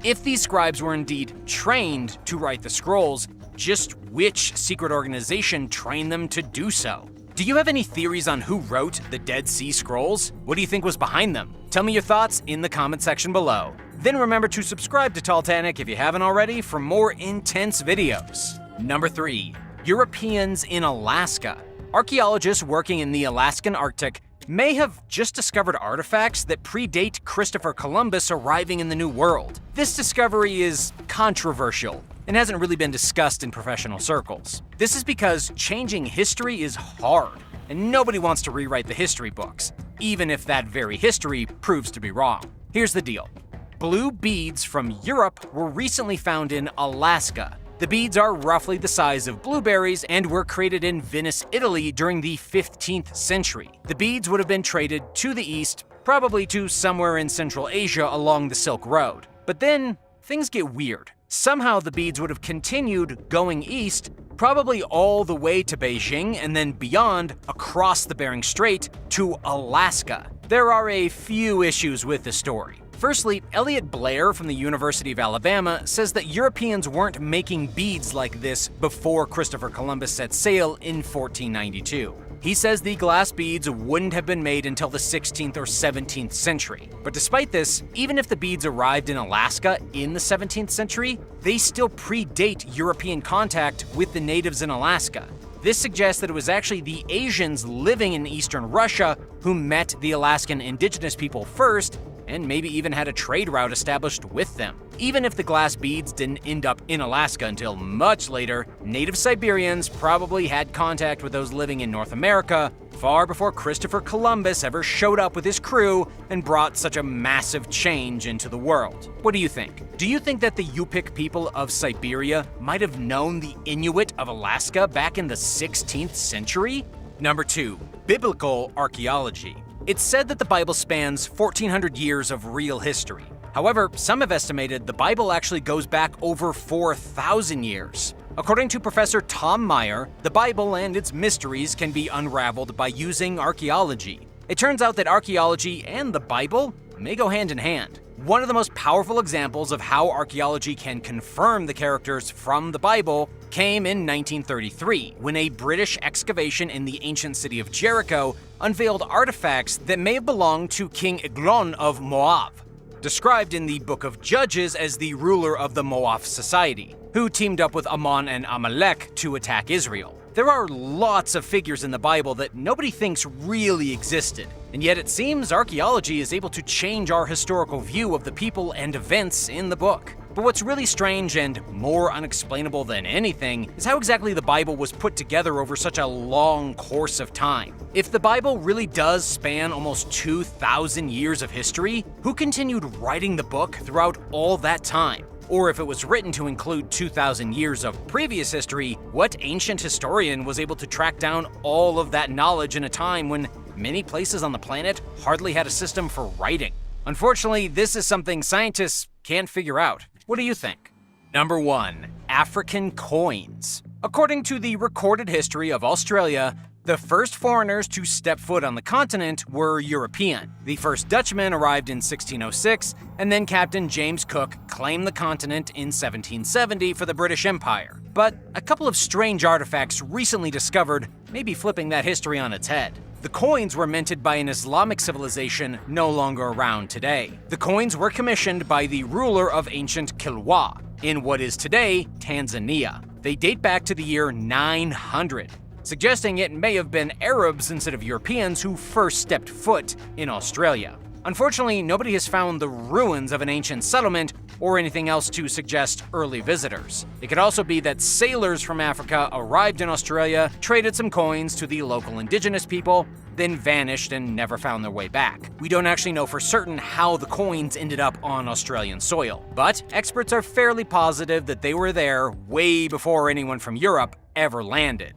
S1: If these scribes were indeed trained to write the scrolls, just which secret organization trained them to do so? Do you have any theories on who wrote the Dead Sea Scrolls? What do you think was behind them? Tell me your thoughts in the comment section below. Then remember to subscribe to Talltanic if you haven't already for more intense videos. Number 3. Europeans in Alaska. Archaeologists working in the Alaskan Arctic may have just discovered artifacts that predate Christopher Columbus arriving in the New World. This discovery is controversial and hasn't really been discussed in professional circles. This is because changing history is hard, and nobody wants to rewrite the history books, even if that very history proves to be wrong. Here's the deal. Blue beads from Europe were recently found in Alaska. The beads are roughly the size of blueberries and were created in Venice, Italy during the 15th century. The beads would have been traded to the east, probably to somewhere in Central Asia along the Silk Road. But then, things get weird. Somehow the beads would have continued going east, probably all the way to Beijing and then beyond across the Bering Strait to Alaska. There are a few issues with the story. Firstly, Elliot Blair from the University of Alabama says that Europeans weren't making beads like this before Christopher Columbus set sail in 1492. He says the glass beads wouldn't have been made until the 16th or 17th century. But despite this, even if the beads arrived in Alaska in the 17th century, they still predate European contact with the natives in Alaska. This suggests that it was actually the Asians living in eastern Russia who met the Alaskan indigenous people first, and maybe even had a trade route established with them. Even if the glass beads didn't end up in Alaska until much later, native Siberians probably had contact with those living in North America far before Christopher Columbus ever showed up with his crew and brought such a massive change into the world. What do you think? Do you think that the Yupik people of Siberia might have known the Inuit of Alaska back in the 16th century? Number 2. Biblical archaeology. It's said that the Bible spans 1,400 years of real history. However, some have estimated the Bible actually goes back over 4,000 years. According to Professor Tom Meyer, the Bible and its mysteries can be unraveled by using archaeology. It turns out that archaeology and the Bible may go hand in hand. One of the most powerful examples of how archaeology can confirm the characters from the Bible came in 1933 when a British excavation in the ancient city of Jericho unveiled artifacts that may have belonged to King Eglon of Moab, described in the Book of Judges as the ruler of the Moab society, who teamed up with Ammon and Amalek to attack Israel. There are lots of figures in the Bible that nobody thinks really existed, and yet it seems archaeology is able to change our historical view of the people and events in the book. But what's really strange and more unexplainable than anything is how exactly the Bible was put together over such a long course of time. If the Bible really does span almost 2,000 years of history, who continued writing the book throughout all that time? Or if it was written to include 2,000 years of previous history, what ancient historian was able to track down all of that knowledge in a time when many places on the planet hardly had a system for writing? Unfortunately, this is something scientists can't figure out. What do you think? Number 1. African coins. According to the recorded history of Australia, the first foreigners to step foot on the continent were European. The first Dutchman arrived in 1606, and then Captain James Cook claimed the continent in 1770 for the British Empire. But a couple of strange artifacts recently discovered may be flipping that history on its head. The coins were minted by an Islamic civilization no longer around today. The coins were commissioned by the ruler of ancient Kilwa, in what is today Tanzania. They date back to the year 900. Suggesting it may have been Arabs instead of Europeans who first stepped foot in Australia. Unfortunately, nobody has found the ruins of an ancient settlement or anything else to suggest early visitors. It could also be that sailors from Africa arrived in Australia, traded some coins to the local indigenous people, then vanished and never found their way back. We don't actually know for certain how the coins ended up on Australian soil, but experts are fairly positive that they were there way before anyone from Europe ever landed.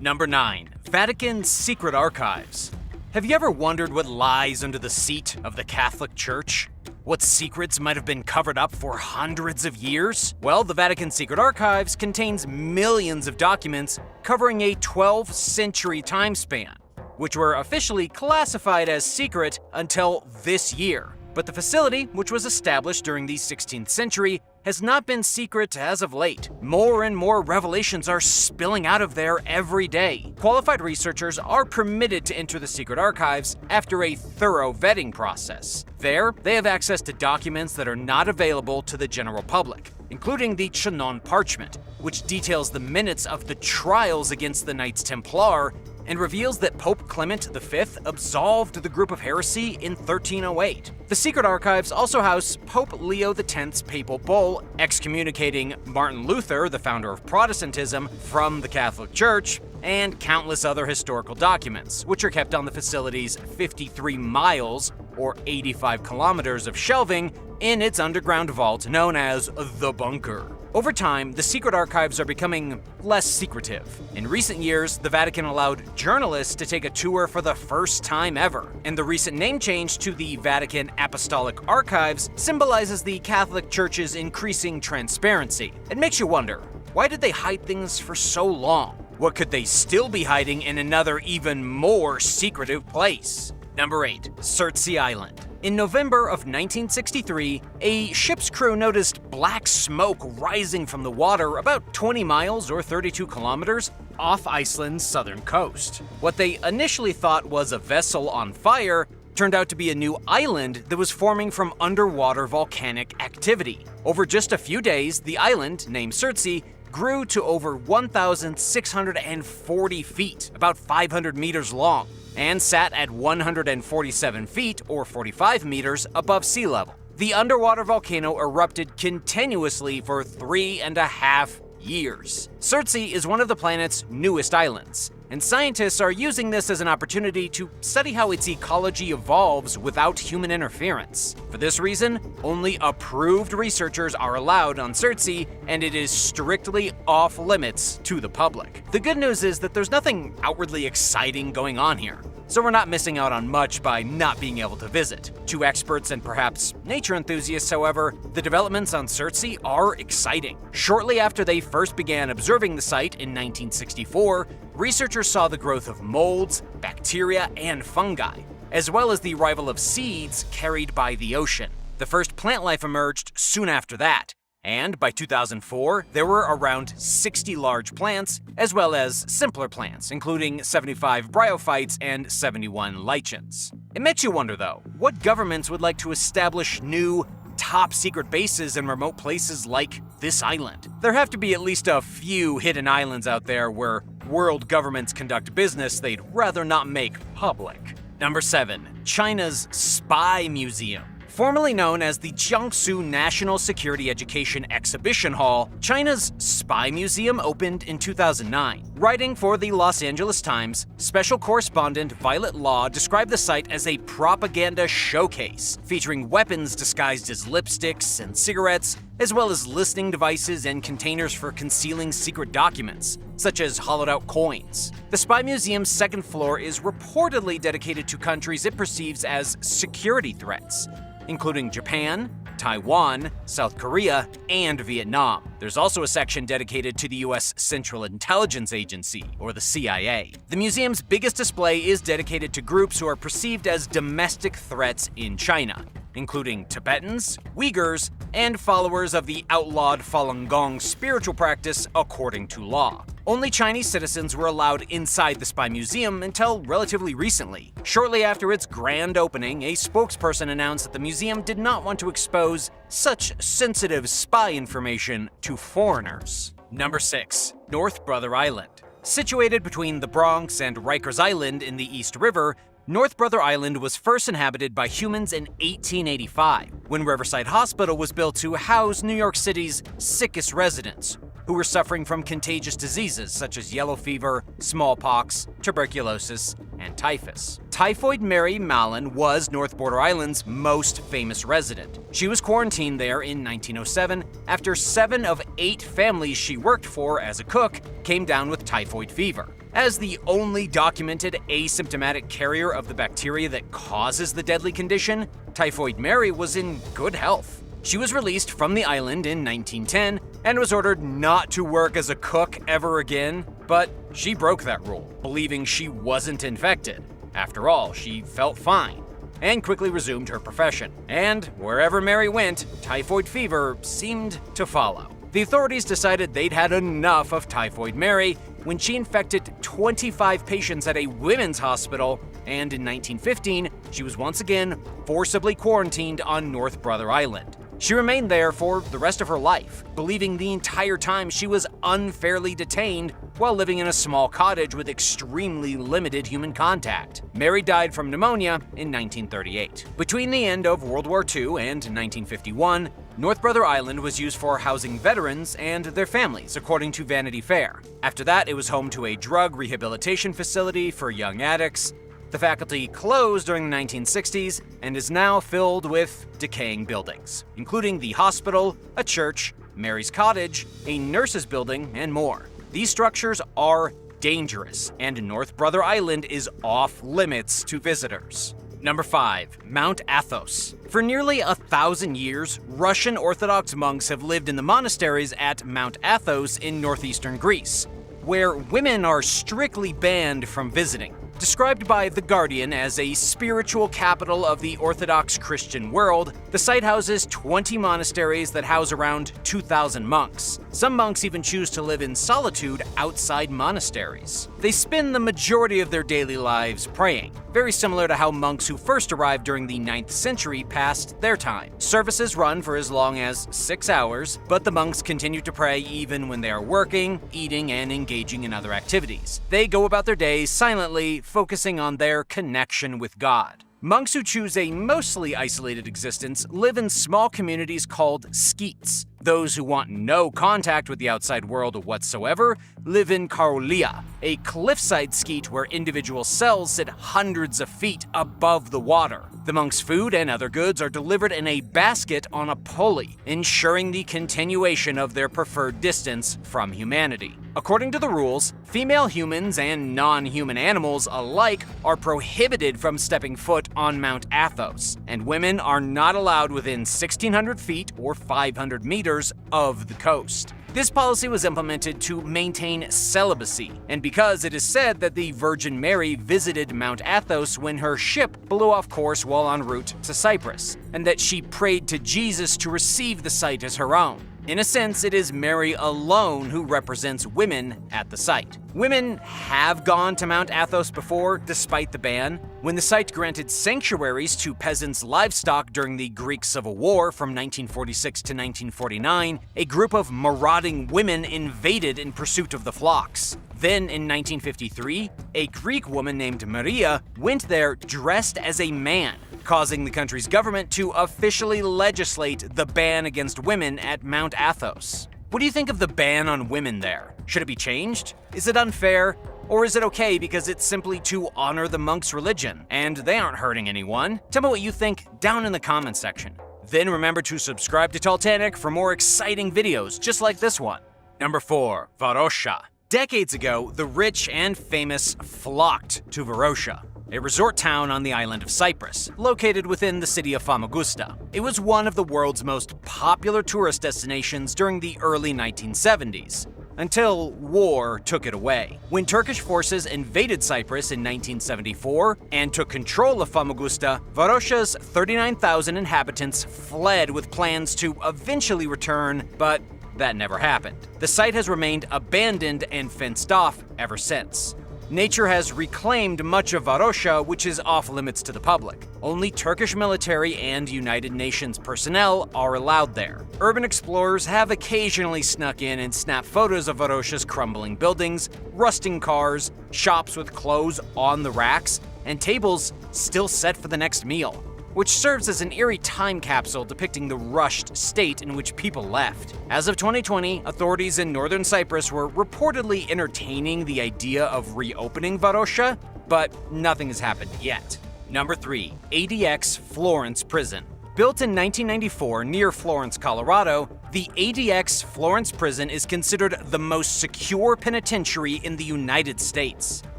S1: Number 9. Vatican's secret archives. Have you ever wondered what lies under the seat of the Catholic Church? What secrets might have been covered up for hundreds of years? Well, the Vatican's secret archives contains millions of documents covering a 12th century time span, which were officially classified as secret until this year. But the facility, which was established during the 16th century, has not been secret as of late. More and more revelations are spilling out of there every day. Qualified researchers are permitted to enter the secret archives after a thorough vetting process. There, they have access to documents that are not available to the general public, including the Chinon Parchment, which details the minutes of the trials against the Knights Templar and reveals that Pope Clement V absolved the group of heresy in 1308. The secret archives also house Pope Leo X's papal bull excommunicating Martin Luther, the founder of Protestantism, from the Catholic Church, and countless other historical documents, which are kept on the facility's 53 miles, or 85 kilometers of shelving in its underground vault known as the Bunker. Over time, the secret archives are becoming less secretive. In recent years, the Vatican allowed journalists to take a tour for the first time ever, and the recent name change to the Vatican Apostolic Archives symbolizes the Catholic Church's increasing transparency. It makes you wonder, why did they hide things for so long? What could they still be hiding in another even more secretive place? Number 8. Surtsey Island. In November of 1963, a ship's crew noticed black smoke rising from the water about 20 miles or 32 kilometers off Iceland's southern coast. What they initially thought was a vessel on fire turned out to be a new island that was forming from underwater volcanic activity. Over just a few days, the island, named Surtsey, grew to over 1,640 feet, about 500 meters long, and sat at 147 feet, or 45 meters, above sea level. The underwater volcano erupted continuously for 3.5 years. Surtsey is one of the planet's newest islands, and scientists are using this as an opportunity to study how its ecology evolves without human interference. For this reason, only approved researchers are allowed on Surtsey, and it is strictly off limits to the public. The good news is that there's nothing outwardly exciting going on here, so we're not missing out on much by not being able to visit. To experts and perhaps nature enthusiasts, however, the developments on Surtsey are exciting. Shortly after they first began observing the site in 1964, researchers saw the growth of molds, bacteria, and fungi. as well as the arrival of seeds carried by the ocean. The first plant life emerged soon after that, and by 2004, there were around 60 large plants, as well as simpler plants, including 75 bryophytes and 71 lichens. It makes you wonder, though, what governments would like to establish new, top-secret bases in remote places like this island? There have to be at least a few hidden islands out there where world governments conduct business they'd rather not make public. Number 7. China's Spy Museum. Formerly known as the Jiangsu National Security Education Exhibition Hall, China's Spy Museum opened in 2009. Writing for the Los Angeles Times, special correspondent Violet Law described the site as a propaganda showcase, featuring weapons disguised as lipsticks and cigarettes, as well as listening devices and containers for concealing secret documents, such as hollowed-out coins. The Spy Museum's second floor is reportedly dedicated to countries it perceives as security threats, including Japan, Taiwan, South Korea, and Vietnam. There's also a section dedicated to the U.S. Central Intelligence Agency, or the CIA. The museum's biggest display is dedicated to groups who are perceived as domestic threats in China, including Tibetans, Uyghurs, and followers of the outlawed Falun Gong spiritual practice according to law. Only Chinese citizens were allowed inside the Spy Museum until relatively recently. Shortly after its grand opening, a spokesperson announced that the museum did not want to expose such sensitive spy information to foreigners. Number 6. North Brother Island. Situated between the Bronx and Rikers Island in the East River, North Brother Island was first inhabited by humans in 1885, when Riverside Hospital was built to house New York City's sickest residents, who were suffering from contagious diseases such as yellow fever, smallpox, tuberculosis, and typhus. Typhoid Mary Mallon was North Brother Island's most famous resident. She was quarantined there in 1907 after 7 of 8 families she worked for as a cook came down with typhoid fever. As the only documented asymptomatic carrier of the bacteria that causes the deadly condition, Typhoid Mary was in good health. She was released from the island in 1910 and was ordered not to work as a cook ever again, but she broke that rule, believing she wasn't infected. After all, she felt fine and quickly resumed her profession. And wherever Mary went, typhoid fever seemed to follow. The authorities decided they'd had enough of Typhoid Mary when she infected 25 patients at a women's hospital, and in 1915, she was once again forcibly quarantined on North Brother Island. She remained there for the rest of her life, believing the entire time she was unfairly detained while living in a small cottage with extremely limited human contact. Mary died from pneumonia in 1938. Between the end of World War II and 1951, North Brother Island was used for housing veterans and their families, according to Vanity Fair. After that, it was home to a drug rehabilitation facility for young addicts. The faculty closed during the 1960s and is now filled with decaying buildings, including the hospital, a church, Mary's cottage, a nurse's building, and more. These structures are dangerous, and North Brother Island is off limits to visitors. Number 5. Mount Athos. For nearly 1,000 years, Russian Orthodox monks have lived in the monasteries at Mount Athos in northeastern Greece, where women are strictly banned from visiting. Described by The Guardian as a spiritual capital of the Orthodox Christian world, the site houses 20 monasteries that house around 2,000 monks. Some monks even choose to live in solitude outside monasteries. They spend the majority of their daily lives praying, very similar to how monks who first arrived during the 9th century passed their time. Services run for as long as 6 hours, but the monks continue to pray even when they are working, eating, and engaging in other activities. They go about their days silently, focusing on their connection with God. Monks who choose a mostly isolated existence live in small communities called skeets. Those who want no contact with the outside world whatsoever live in karolia, a cliffside skeet where individual cells sit hundreds of feet above the water. The monks' food and other goods are delivered in a basket on a pulley, ensuring the continuation of their preferred distance from humanity. According to the rules, female humans and non-human animals alike are prohibited from stepping foot on Mount Athos, and women are not allowed within 1,600 feet or 500 meters of the coast. This policy was implemented to maintain celibacy, and because it is said that the Virgin Mary visited Mount Athos when her ship blew off course while en route to Cyprus, and that she prayed to Jesus to receive the site as her own. In a sense, it is Mary alone who represents women at the site. Women have gone to Mount Athos before, despite the ban. When the site granted sanctuaries to peasants' livestock during the Greek Civil War from 1946 to 1949, a group of marauding women invaded in pursuit of the flocks. Then, in 1953, a Greek woman named Maria went there dressed as a man, causing the country's government to officially legislate the ban against women at Mount Athos. What do you think of the ban on women there? Should it be changed? Is it unfair? Or is it okay because it's simply to honor the monks' religion, and they aren't hurting anyone? Tell me what you think down in the comments section. Then remember to subscribe to Titanic for more exciting videos just like this one. Number 4. Varosha. Decades ago, the rich and famous flocked to Varosha, a resort town on the island of Cyprus, located within the city of Famagusta. It was one of the world's most popular tourist destinations during the early 1970s, until war took it away. When Turkish forces invaded Cyprus in 1974 and took control of Famagusta, Varosha's 39,000 inhabitants fled with plans to eventually return, but that never happened. The site has remained abandoned and fenced off ever since. Nature has reclaimed much of Varosha, which is off limits to the public. Only Turkish military and United Nations personnel are allowed there. Urban explorers have occasionally snuck in and snapped photos of Varosha's crumbling buildings, rusting cars, shops with clothes on the racks, and tables still set for the next meal, which serves as an eerie time capsule depicting the rushed state in which people left. As of 2020, authorities in northern Cyprus were reportedly entertaining the idea of reopening Varosha, but nothing has happened yet. Number 3. ADX Florence Prison. Built in 1994 near Florence, Colorado, the ADX Florence Prison is considered the most secure penitentiary in the United States.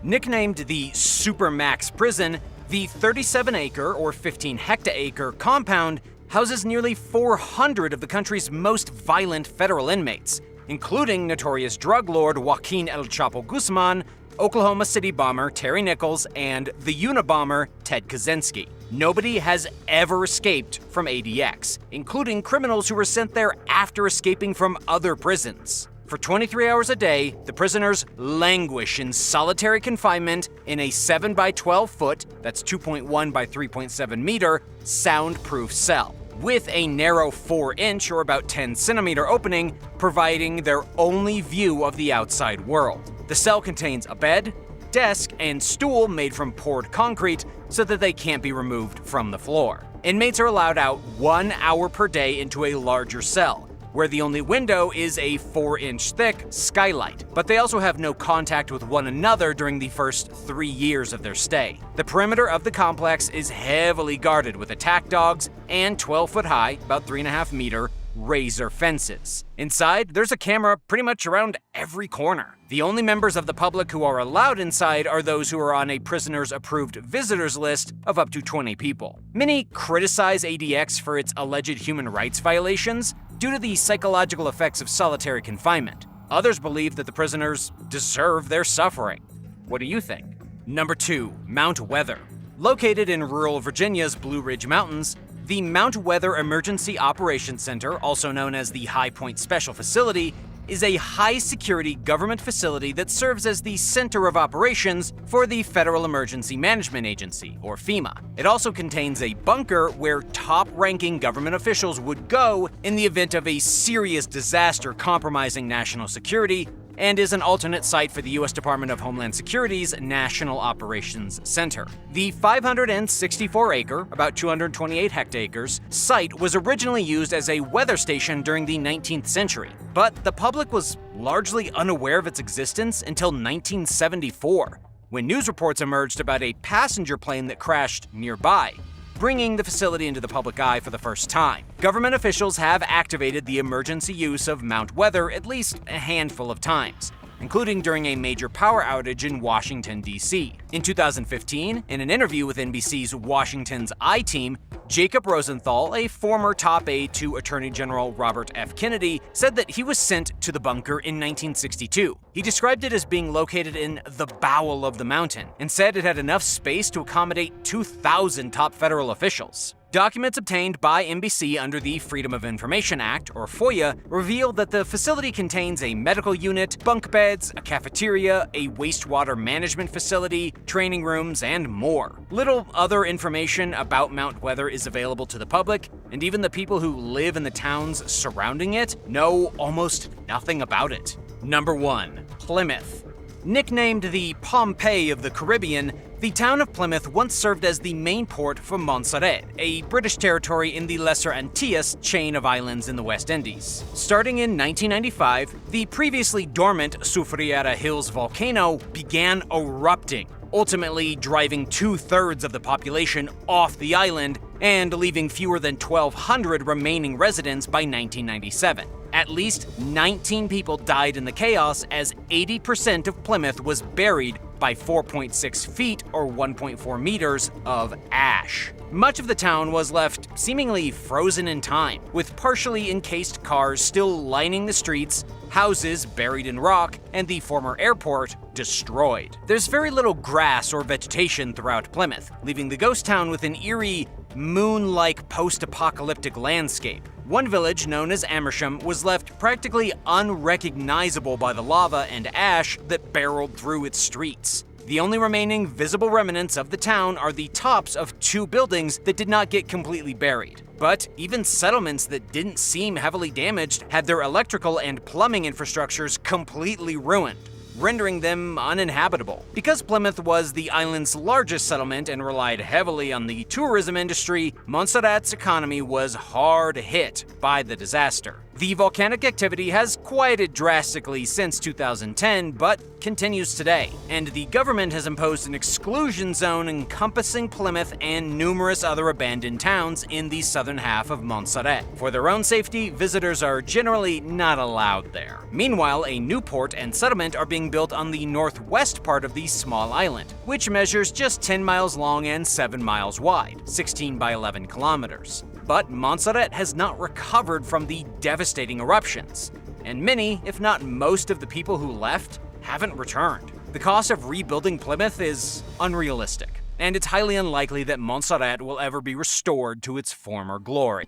S1: Nicknamed the Supermax Prison, the 37-acre or 15-hectare compound houses nearly 400 of the country's most violent federal inmates, including notorious drug lord Joaquin El Chapo Guzman, Oklahoma City bomber Terry Nichols, and the Unabomber Ted Kaczynski. Nobody has ever escaped from ADX, including criminals who were sent there after escaping from other prisons. For 23 hours a day, the prisoners languish in solitary confinement in a 7 by 12 foot, that's 2.1 by 3.7 meter, soundproof cell, with a narrow 4-inch or about 10 centimeter opening, providing their only view of the outside world. The cell contains a bed, desk, and stool made from poured concrete so that they can't be removed from the floor. Inmates are allowed out 1 hour per day into a larger cell, where the only window is a 4-inch thick skylight, but they also have no contact with one another during the first 3 years of their stay. The perimeter of the complex is heavily guarded with attack dogs and 12-foot high, about 3.5 meter, razor fences. Inside, there's a camera pretty much around every corner. The only members of the public who are allowed inside are those who are on a prisoner's approved visitors list of up to 20 people. Many criticize ADX for its alleged human rights violations due to the psychological effects of solitary confinement. Others believe that the prisoners deserve their suffering. What do you think? Number 2. Mount Weather. Located in rural Virginia's Blue Ridge Mountains, the Mount Weather Emergency Operations Center, also known as the High Point Special Facility, is a high-security government facility that serves as the center of operations for the Federal Emergency Management Agency, or FEMA. It also contains a bunker where top-ranking government officials would go in the event of a serious disaster compromising national security, and is an alternate site for the U.S. Department of Homeland Security's National Operations Center. The 564-acre, about 228 hectares, site was originally used as a weather station during the 19th century, but the public was largely unaware of its existence until 1974, when news reports emerged about a passenger plane that crashed nearby, bringing the facility into the public eye for the first time. Government officials have activated the emergency use of Mount Weather at least a handful of times, including during a major power outage in Washington, D.C. In 2015, in an interview with NBC's Washington's I-Team, Jacob Rosenthal, a former top aide to Attorney General Robert F. Kennedy, said that he was sent to the bunker in 1962. He described it as being located in the bowel of the mountain and said it had enough space to accommodate 2,000 top federal officials. Documents obtained by NBC under the Freedom of Information Act, or FOIA, reveal that the facility contains a medical unit, bunk beds, a cafeteria, a wastewater management facility, training rooms, and more. Little other information about Mount Weather is available to the public, and even the people who live in the towns surrounding it know almost nothing about it. Number 1. Plymouth. Nicknamed the Pompeii of the Caribbean, the town of Plymouth once served as the main port for Montserrat, a British territory in the Lesser Antilles chain of islands in the West Indies. Starting in 1995, the previously dormant Soufriere Hills volcano began erupting, ultimately driving 2/3 of the population off the island and leaving fewer than 1,200 remaining residents by 1997. At least 19 people died in the chaos, as 80% of Plymouth was buried by 4.6 feet or 1.4 meters of ash. Much of the town was left seemingly frozen in time, with partially encased cars still lining the streets, houses buried in rock, and the former airport destroyed. There's very little grass or vegetation throughout Plymouth, leaving the ghost town with an eerie, moon-like post-apocalyptic landscape. One village, known as Amersham, was left practically unrecognizable by the lava and ash that barreled through its streets. The only remaining visible remnants of the town are the tops of 2 buildings that did not get completely buried. But even settlements that didn't seem heavily damaged had their electrical and plumbing infrastructures completely ruined, rendering them uninhabitable. Because Plymouth was the island's largest settlement and relied heavily on the tourism industry, Montserrat's economy was hard hit by the disaster. The volcanic activity has quieted drastically since 2010, but continues today, and the government has imposed an exclusion zone encompassing Plymouth and numerous other abandoned towns in the southern half of Montserrat. For their own safety, visitors are generally not allowed there. Meanwhile, a new port and settlement are being built on the northwest part of the small island, which measures just 10 miles long and 7 miles wide, 16 by 11 kilometers. But Montserrat has not recovered from the devastating eruptions, and many, if not most, of the people who left haven't returned. The cost of rebuilding Plymouth is unrealistic, and it's highly unlikely that Montserrat will ever be restored to its former glory.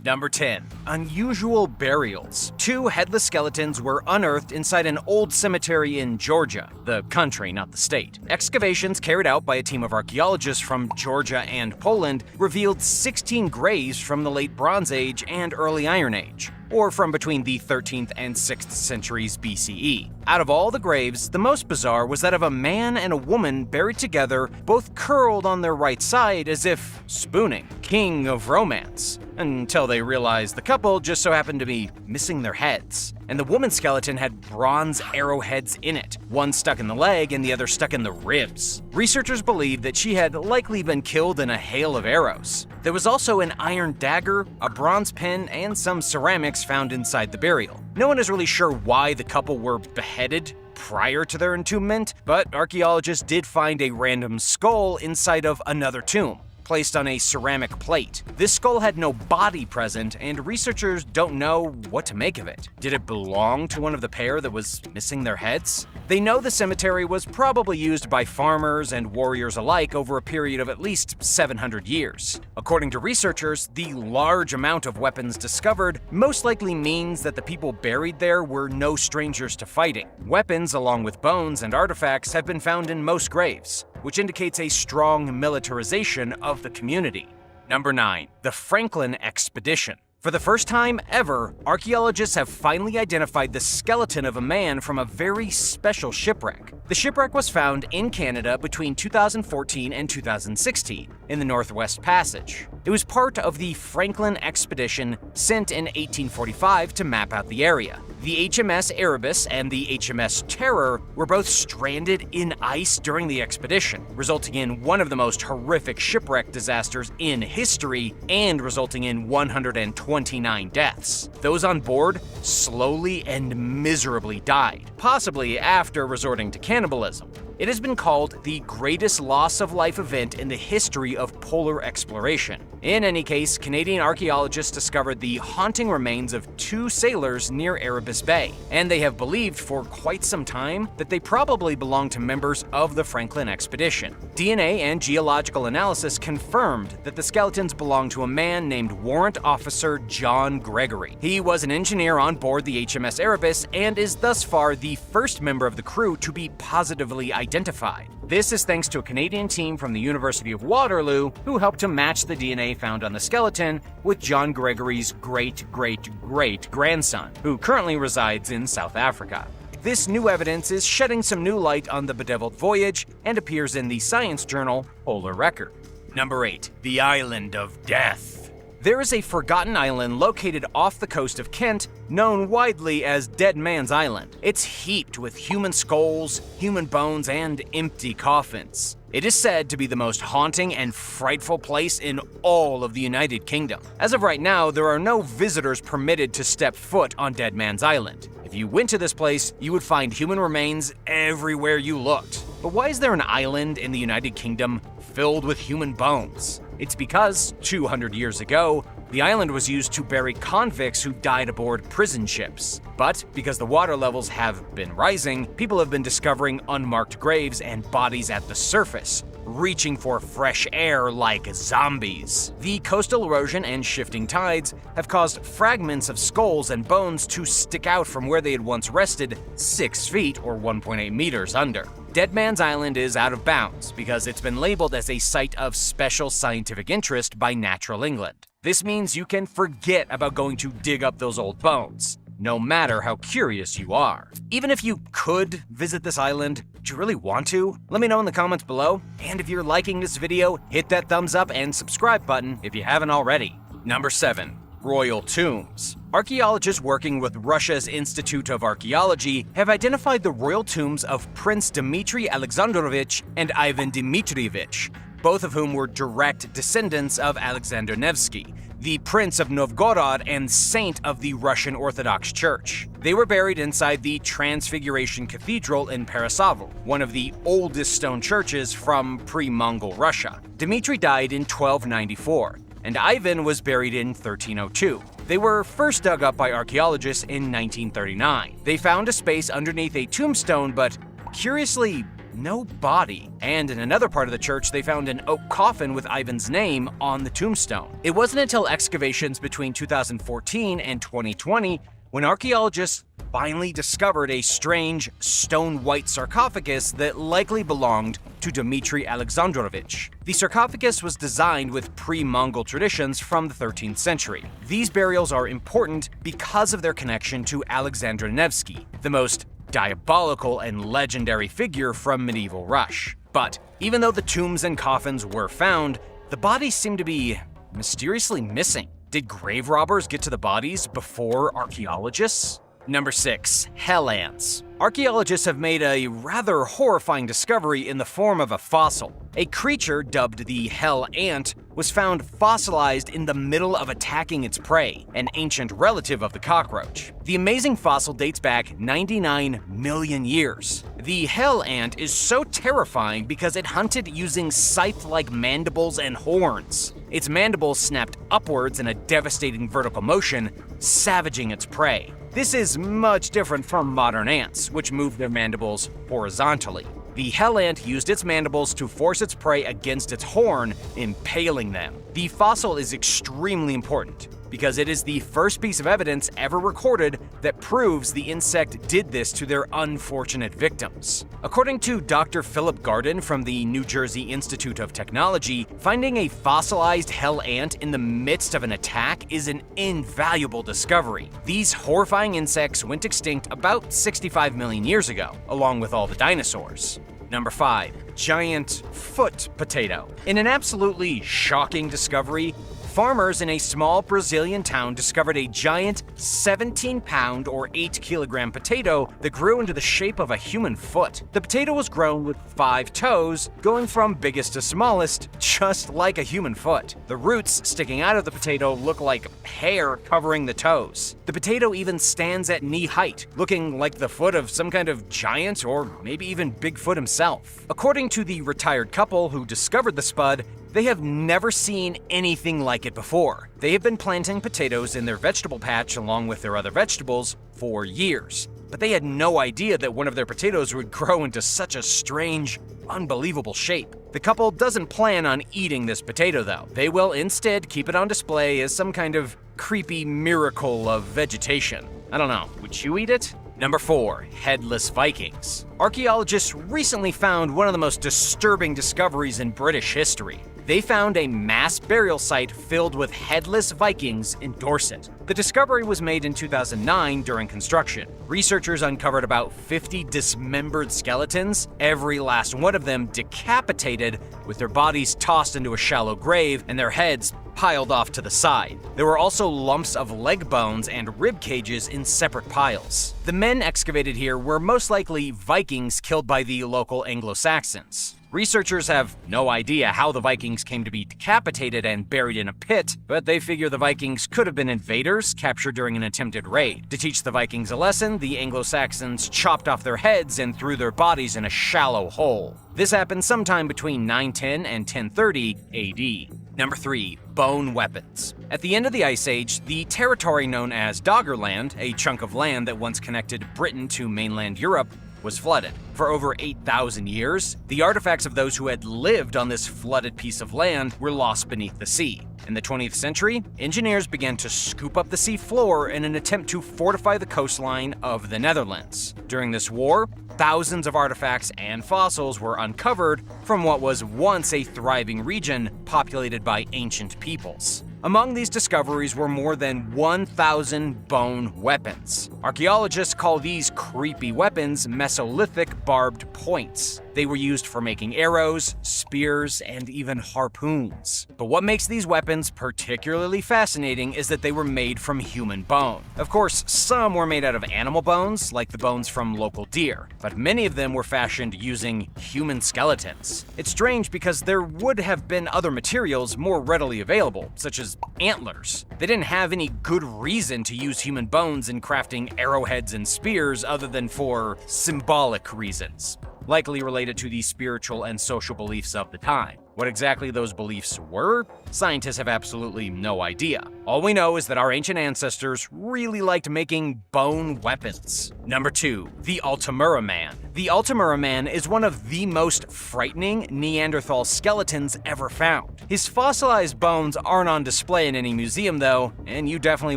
S1: Number 10. Unusual burials. 2 headless skeletons were unearthed inside an old cemetery in Georgia, the country, not the state. Excavations carried out by a team of archaeologists from Georgia and Poland revealed 16 graves from the late Bronze Age and early Iron Age, or from between the 13th and 6th centuries BCE. Out of all the graves, the most bizarre was that of a man and a woman buried together, both curled on their right side as if spooning. King of romance. Until they realized the couple just so happened to be missing their heads. And the woman's skeleton had bronze arrowheads in it, one stuck in the leg and the other stuck in the ribs. Researchers believe that she had likely been killed in a hail of arrows. There was also an iron dagger, a bronze pen, and some ceramics found inside the burial. No one is really sure why the couple were beheaded prior to their entombment, but archaeologists did find a random skull inside of another tomb, placed on a ceramic plate. This skull had no body present, and researchers don't know what to make of it. Did it belong to one of the pair that was missing their heads? They know the cemetery was probably used by farmers and warriors alike over a period of at least 700 years. According to researchers, the large amount of weapons discovered most likely means that the people buried there were no strangers to fighting. Weapons, along with bones and artifacts, have been found in most graves, which indicates a strong militarization of the community. Number 9. The Franklin Expedition. For the first time ever, archaeologists have finally identified the skeleton of a man from a very special shipwreck. The shipwreck was found in Canada between 2014 and 2016 in the Northwest Passage. It was part of the Franklin expedition sent in 1845 to map out the area. The HMS Erebus and the HMS Terror were both stranded in ice during the expedition, resulting in one of the most horrific shipwreck disasters in history and resulting in 129 deaths. Those on board slowly and miserably died, possibly after resorting to cannibalism. It has been called the greatest loss of life event in the history of polar exploration. In any case, Canadian archaeologists discovered the haunting remains of 2 sailors near Erebus Bay, and they have believed for quite some time that they probably belonged to members of the Franklin expedition. DNA and geological analysis confirmed that the skeletons belonged to a man named Warrant Officer John Gregory. He was an engineer on board the HMS Erebus and is thus far the first member of the crew to be positively identified. This is thanks to a Canadian team from the University of Waterloo who helped to match the DNA found on the skeleton with John Gregory's great-great-great-grandson, who currently resides in South Africa. This new evidence is shedding some new light on the bedeviled voyage and appears in the science journal Polar Record. Number 8. The Island of Death. There is a forgotten island located off the coast of Kent, known widely as Dead Man's Island. It's heaped with human skulls, human bones, and empty coffins. It is said to be the most haunting and frightful place in all of the United Kingdom. As of right now, there are no visitors permitted to step foot on Dead Man's Island. If you went to this place, you would find human remains everywhere you looked. But why is there an island in the United Kingdom filled with human bones? It's because, 200 years ago, the island was used to bury convicts who died aboard prison ships. But because the water levels have been rising, people have been discovering unmarked graves and bodies at the surface, reaching for fresh air like zombies. The coastal erosion and shifting tides have caused fragments of skulls and bones to stick out from where they had once rested 6 feet or 1.8 meters under. Dead Man's Island is out of bounds because it's been labeled as a site of special scientific interest by Natural England. This means you can forget about going to dig up those old bones, no matter how curious you are. Even if you could visit this island, do you really want to? Let me know in the comments below. And if you're liking this video, hit that thumbs up and subscribe button if you haven't already. Number 7. Royal tombs. Archaeologists working with Russia's Institute of Archaeology have identified the royal tombs of Prince Dmitry Alexandrovich and Ivan Dmitrievich, both of whom were direct descendants of Alexander Nevsky, the Prince of Novgorod and saint of the Russian Orthodox Church. They were buried inside the Transfiguration Cathedral in Perasavl, one of the oldest stone churches from pre-Mongol Russia. Dmitry died in 1294, and Ivan was buried in 1302. They were first dug up by archaeologists in 1939. They found a space underneath a tombstone, but curiously, no body. And in another part of the church, they found an oak coffin with Ivan's name on the tombstone. It wasn't until excavations between 2014 and 2020 when archaeologists finally discovered a strange stone-white sarcophagus that likely belonged to Dmitry Alexandrovich. The sarcophagus was designed with pre-Mongol traditions from the 13th century. These burials are important because of their connection to Alexander Nevsky, the most diabolical and legendary figure from medieval Russia. But even though the tombs and coffins were found, the bodies seem to be mysteriously missing. Did grave robbers get to the bodies before archaeologists? Number 6. Hell ants. Archaeologists have made a rather horrifying discovery in the form of a fossil. A creature dubbed the hell ant was found fossilized in the middle of attacking its prey, an ancient relative of the cockroach. The amazing fossil dates back 99 million years. The hell ant is so terrifying because it hunted using scythe-like mandibles and horns. Its mandibles snapped upwards in a devastating vertical motion, savaging its prey. This is much different from modern ants, which move their mandibles horizontally. The hell ant used its mandibles to force its prey against its horn, impaling them. The fossil is extremely important because it is the first piece of evidence ever recorded that proves the insect did this to their unfortunate victims. According to Dr. Philip Garden from the New Jersey Institute of Technology, finding a fossilized hell ant in the midst of an attack is an invaluable discovery. These horrifying insects went extinct about 65 million years ago, along with all the dinosaurs. Number 5. giant foot potato. In an absolutely shocking discovery, farmers in a small Brazilian town discovered a giant 17-pound or 8-kilogram potato that grew into the shape of a human foot. The potato was grown with 5 toes, going from biggest to smallest, just like a human foot. The roots sticking out of the potato look like hair covering the toes. The potato even stands at knee height, looking like the foot of some kind of giant or maybe even Bigfoot himself. According to the retired couple who discovered the spud, they have never seen anything like it before. They have been planting potatoes in their vegetable patch along with their other vegetables for years, but they had no idea that one of their potatoes would grow into such a strange, unbelievable shape. The couple doesn't plan on eating this potato though. They will instead keep it on display as some kind of creepy miracle of vegetation. I don't know, would you eat it? Number 4, headless Vikings. Archaeologists recently found one of the most disturbing discoveries in British history. They found a mass burial site filled with headless Vikings in Dorset. The discovery was made in 2009 during construction. Researchers uncovered about 50 dismembered skeletons, every last one of them decapitated, with their bodies tossed into a shallow grave and their heads piled off to the side. There were also lumps of leg bones and rib cages in separate piles. The men excavated here were most likely Vikings killed by the local Anglo-Saxons. Researchers have no idea how the Vikings came to be decapitated and buried in a pit, but they figure the Vikings could have been invaders captured during an attempted raid. To teach the Vikings a lesson, the Anglo-Saxons chopped off their heads and threw their bodies in a shallow hole. This happened sometime between 910 and 1030 AD. Number 3, bone weapons. At the end of the Ice Age, the territory known as Doggerland, a chunk of land that once connected Britain to mainland Europe, was flooded. For over 8,000 years, the artifacts of those who had lived on this flooded piece of land were lost beneath the sea. In the 20th century, engineers began to scoop up the sea floor in an attempt to fortify the coastline of the Netherlands. During this war, thousands of artifacts and fossils were uncovered from what was once a thriving region populated by ancient peoples. Among these discoveries were more than 1,000 bone weapons. Archaeologists call these creepy weapons Mesolithic barbed points. They were used for making arrows, spears, and even harpoons. But what makes these weapons particularly fascinating is that they were made from human bone. Of course, some were made out of animal bones, like the bones from local deer, but many of them were fashioned using human skeletons. It's strange because there would have been other materials more readily available, such as antlers. They didn't have any good reason to use human bones in crafting arrowheads and spears other than for symbolic reasons, likely related to the spiritual and social beliefs of the time. What exactly those beliefs were, scientists have absolutely no idea. All we know is that our ancient ancestors really liked making bone weapons. Number 2, the Altamura Man. The Altamura Man is one of the most frightening Neanderthal skeletons ever found. His fossilized bones aren't on display in any museum though, and you definitely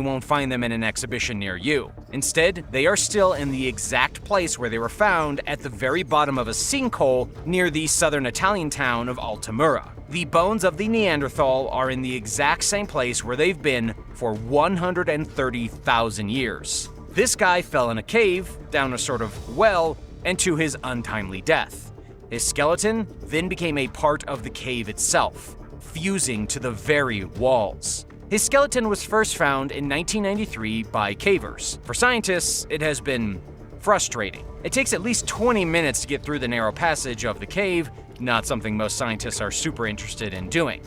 S1: won't find them in an exhibition near you. Instead, they are still in the exact place where they were found, at the very bottom of a sinkhole near the southern Italian town of Altamura. The bones of the Neanderthal are in the exact same place where they've been for 130,000 years. This guy fell in a cave, down a sort of well, and to his untimely death. His skeleton then became a part of the cave itself, fusing to the very walls. His skeleton was first found in 1993 by cavers. For scientists, it has been frustrating. It takes at least 20 minutes to get through the narrow passage of the cave, not something most scientists are super interested in doing.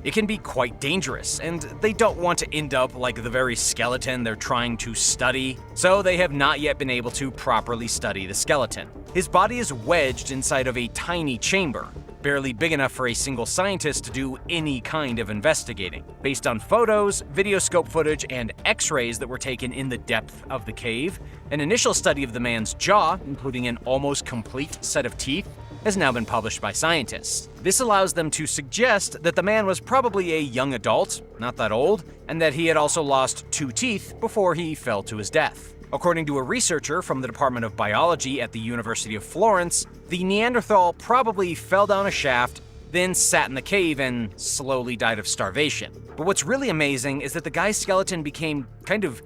S1: It can be quite dangerous, and they don't want to end up like the very skeleton they're trying to study, so they have not yet been able to properly study the skeleton. His body is wedged inside of a tiny chamber, barely big enough for a single scientist to do any kind of investigating. Based on photos, videoscope footage, and x-rays that were taken in the depth of the cave, an initial study of the man's jaw, including an almost complete set of teeth, has now been published by scientists. This allows them to suggest that the man was probably a young adult, not that old, and that he had also lost 2 teeth before he fell to his death. According to a researcher from the Department of Biology at the University of Florence, the Neanderthal probably fell down a shaft, then sat in the cave and slowly died of starvation. But what's really amazing is that the guy's skeleton became kind of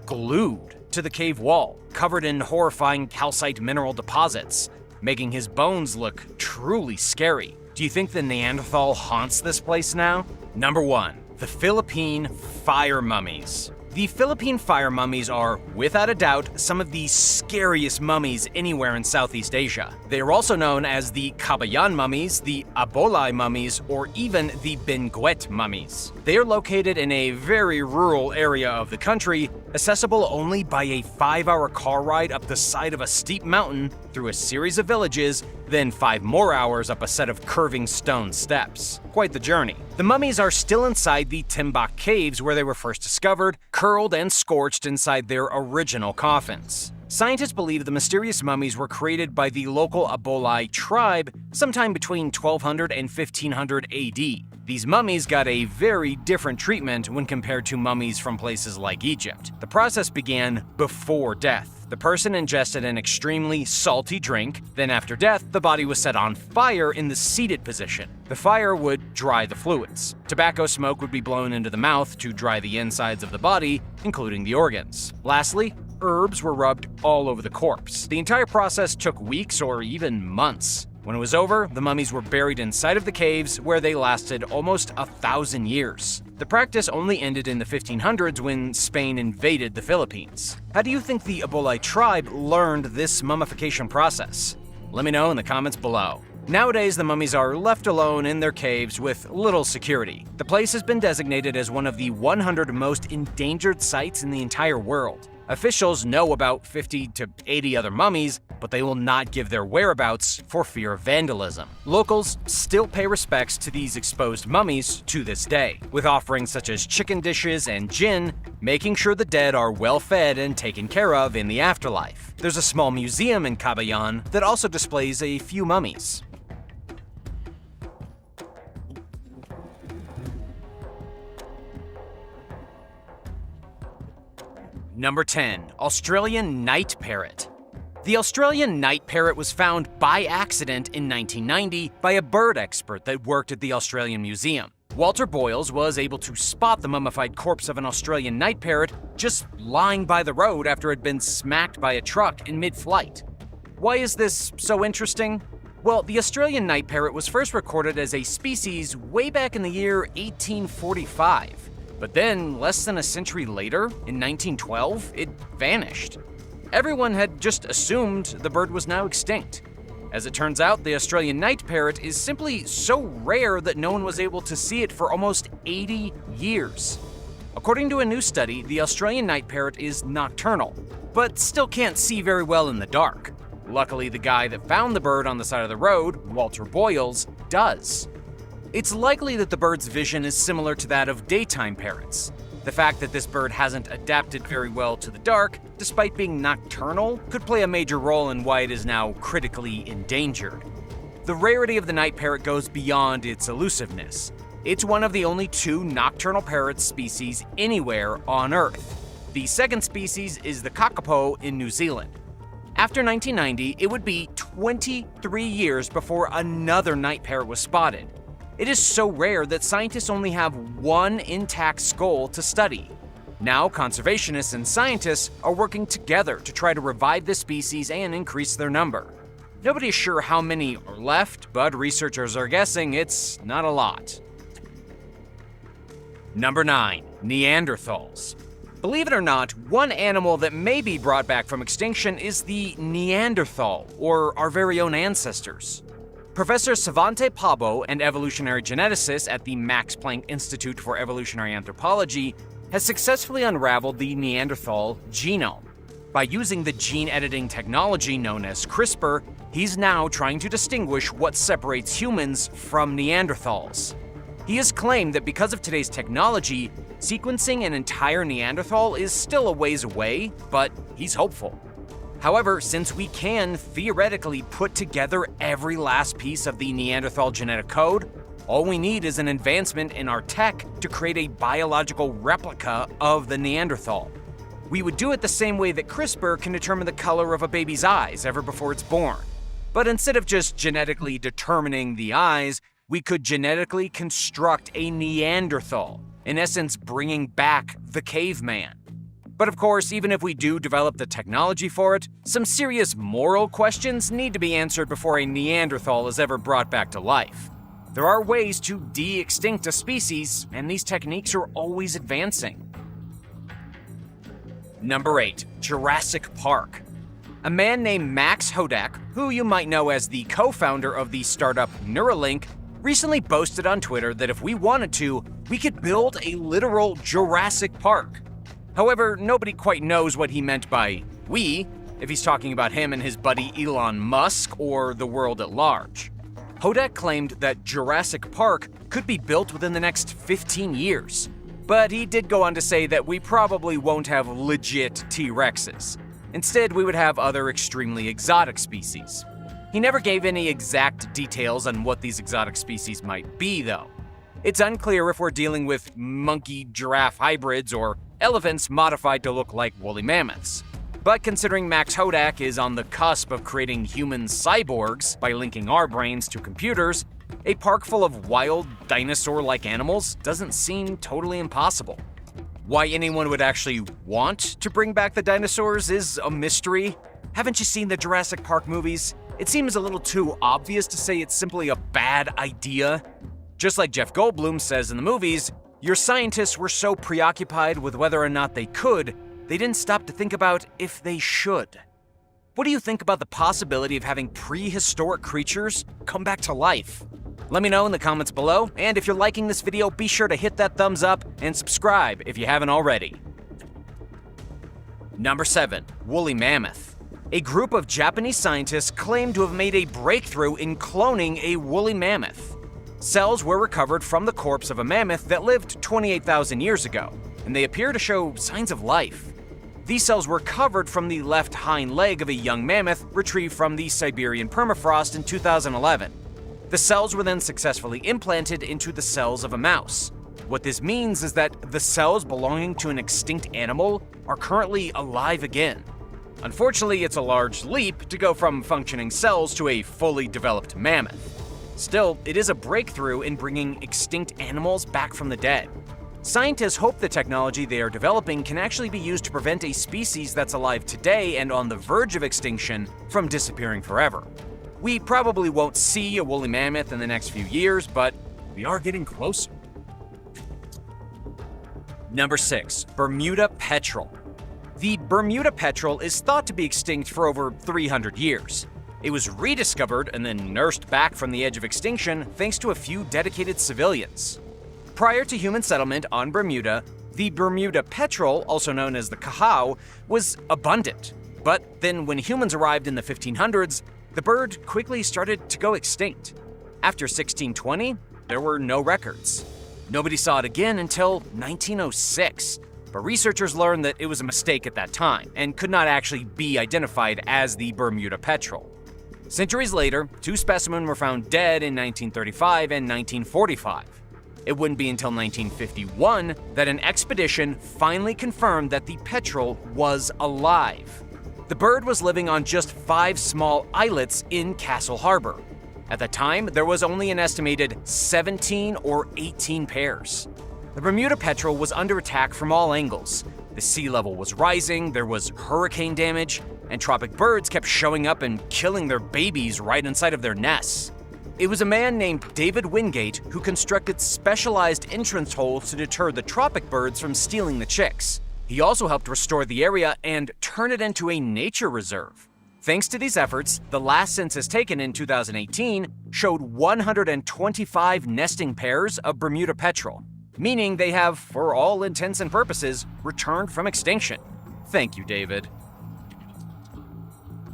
S1: glued to the cave wall, covered in horrifying calcite mineral deposits. making his bones look truly scary. Do you think the Neanderthal haunts this place now? Number 1. The Philippine Fire Mummies. The Philippine fire mummies are, without a doubt, some of the scariest mummies anywhere in Southeast Asia. They are also known as the Kabayan mummies, the Abolay mummies, or even the Benguet mummies. They are located in a very rural area of the country, accessible only by a 5-hour car ride up the side of a steep mountain through a series of villages, then 5 more hours up a set of curving stone steps. Quite the journey. The mummies are still inside the Timbuk caves where they were first discovered, curled and scorched inside their original coffins. Scientists believe the mysterious mummies were created by the local Abolay tribe sometime between 1200 and 1500 AD. These mummies got a very different treatment when compared to mummies from places like Egypt. The process began before death. The person ingested an extremely salty drink, then after death, the body was set on fire in the seated position. The fire would dry the fluids. Tobacco smoke would be blown into the mouth to dry the insides of the body, including the organs. Lastly, herbs were rubbed all over the corpse. The entire process took weeks or even months. When it was over, the mummies were buried inside of the caves where they lasted almost 1,000 years. The practice only ended in the 1500s when Spain invaded the Philippines. How do you think the Abolay tribe learned this mummification process? Let me know in the comments below. Nowadays, the mummies are left alone in their caves with little security. The place has been designated as one of the 100 most endangered sites in the entire world. Officials know about 50 to 80 other mummies, but they will not give their whereabouts for fear of vandalism. Locals still pay respects to these exposed mummies to this day, with offerings such as chicken dishes and gin, making sure the dead are well fed and taken care of in the afterlife. There's a small museum in Cagayan that also displays a few mummies. Number 10. Australian Night Parrot. The Australian night parrot was found by accident in 1990 by a bird expert that worked at the Australian Museum. Walter Boyles was able to spot the mummified corpse of an Australian night parrot just lying by the road after it had been smacked by a truck in mid-flight. Why is this so interesting? Well, the Australian night parrot was first recorded as a species way back in the year 1845. But then, less than a century later, in 1912, it vanished. Everyone had just assumed the bird was now extinct. As it turns out, the Australian night parrot is simply so rare that no one was able to see it for almost 80 years. According to a new study, the Australian night parrot is nocturnal, but still can't see very well in the dark. Luckily, the guy that found the bird on the side of the road, Walter Boyles, does. It's likely that the bird's vision is similar to that of daytime parrots. The fact that this bird hasn't adapted very well to the dark, despite being nocturnal, could play a major role in why it is now critically endangered. The rarity of the night parrot goes beyond its elusiveness. It's one of the only 2 nocturnal parrot species anywhere on Earth. The second species is the kakapo in New Zealand. After 1990, it would be 23 years before another night parrot was spotted. It is so rare that scientists only have 1 intact skull to study. Now, conservationists and scientists are working together to try to revive the species and increase their number. Nobody is sure how many are left, but researchers are guessing it's not a lot. Number 9. Neanderthals. Believe it or not, one animal that may be brought back from extinction is the Neanderthal, or our very own ancestors. Professor Svante Pääbo, an evolutionary geneticist at the Max Planck Institute for Evolutionary Anthropology, has successfully unraveled the Neanderthal genome. By using the gene editing technology known as CRISPR, he's now trying to distinguish what separates humans from Neanderthals. He has claimed that because of today's technology, sequencing an entire Neanderthal is still a ways away, but he's hopeful. However, since we can theoretically put together every last piece of the Neanderthal genetic code, all we need is an advancement in our tech to create a biological replica of the Neanderthal. We would do it the same way that CRISPR can determine the color of a baby's eyes ever before it's born. But instead of just genetically determining the eyes, we could genetically construct a Neanderthal, in essence bringing back the caveman. But of course, even if we do develop the technology for it, some serious moral questions need to be answered before a Neanderthal is ever brought back to life. There are ways to de-extinct a species, and these techniques are always advancing. Number 8. Jurassic Park. A man named Max Hodak, who you might know as the co-founder of the startup Neuralink, recently boasted on Twitter that if we wanted to, we could build a literal Jurassic Park. However, nobody quite knows what he meant by we, if he's talking about him and his buddy Elon Musk or the world at large. Hodak claimed that Jurassic Park could be built within the next 15 years, but he did go on to say that we probably won't have legit T-Rexes. Instead, we would have other extremely exotic species. He never gave any exact details on what these exotic species might be, though. It's unclear if we're dealing with monkey-giraffe hybrids or elephants modified to look like woolly mammoths. But considering Max Hodak is on the cusp of creating human cyborgs by linking our brains to computers, a park full of wild, dinosaur-like animals doesn't seem totally impossible. Why anyone would actually want to bring back the dinosaurs is a mystery. Haven't you seen the Jurassic Park movies? It seems a little too obvious to say it's simply a bad idea. Just like Jeff Goldblum says in the movies, your scientists were so preoccupied with whether or not they could, they didn't stop to think about if they should. What do you think about the possibility of having prehistoric creatures come back to life? Let me know in the comments below, and if you're liking this video, be sure to hit that thumbs up and subscribe if you haven't already. Number 7. Woolly Mammoth. A group of Japanese scientists claim to have made a breakthrough in cloning a woolly mammoth. Cells were recovered from the corpse of a mammoth that lived 28,000 years ago, and they appear to show signs of life. These cells were recovered from the left hind leg of a young mammoth retrieved from the Siberian permafrost in 2011. The cells were then successfully implanted into the cells of a mouse. What this means is that the cells belonging to an extinct animal are currently alive again. Unfortunately, it's a large leap to go from functioning cells to a fully developed mammoth. Still, it is a breakthrough in bringing extinct animals back from the dead. Scientists hope the technology they are developing can actually be used to prevent a species that's alive today and on the verge of extinction from disappearing forever. We probably won't see a woolly mammoth in the next few years, but we are getting closer. Number 6. Bermuda petrel. The Bermuda petrel is thought to be extinct for over 300 years. It was rediscovered and then nursed back from the edge of extinction thanks to a few dedicated civilians. Prior to human settlement on Bermuda, the Bermuda petrel, also known as the cahao, was abundant. But then when humans arrived in the 1500s, the bird quickly started to go extinct. After 1620, there were no records. Nobody saw it again until 1906, but researchers learned that it was a mistake at that time and could not actually be identified as the Bermuda petrel. Centuries later, 2 specimens were found dead in 1935 and 1945. It wouldn't be until 1951 that an expedition finally confirmed that the petrel was alive. The bird was living on just 5 small islets in Castle Harbor. At the time, there was only an estimated 17 or 18 pairs. The Bermuda petrel was under attack from all angles. The sea level was rising, there was hurricane damage, and tropic birds kept showing up and killing their babies right inside of their nests. It was a man named David Wingate who constructed specialized entrance holes to deter the tropic birds from stealing the chicks. He also helped restore the area and turn it into a nature reserve. Thanks to these efforts, the last census taken in 2018 showed 125 nesting pairs of Bermuda petrel, meaning they have, for all intents and purposes, returned from extinction. Thank you, David.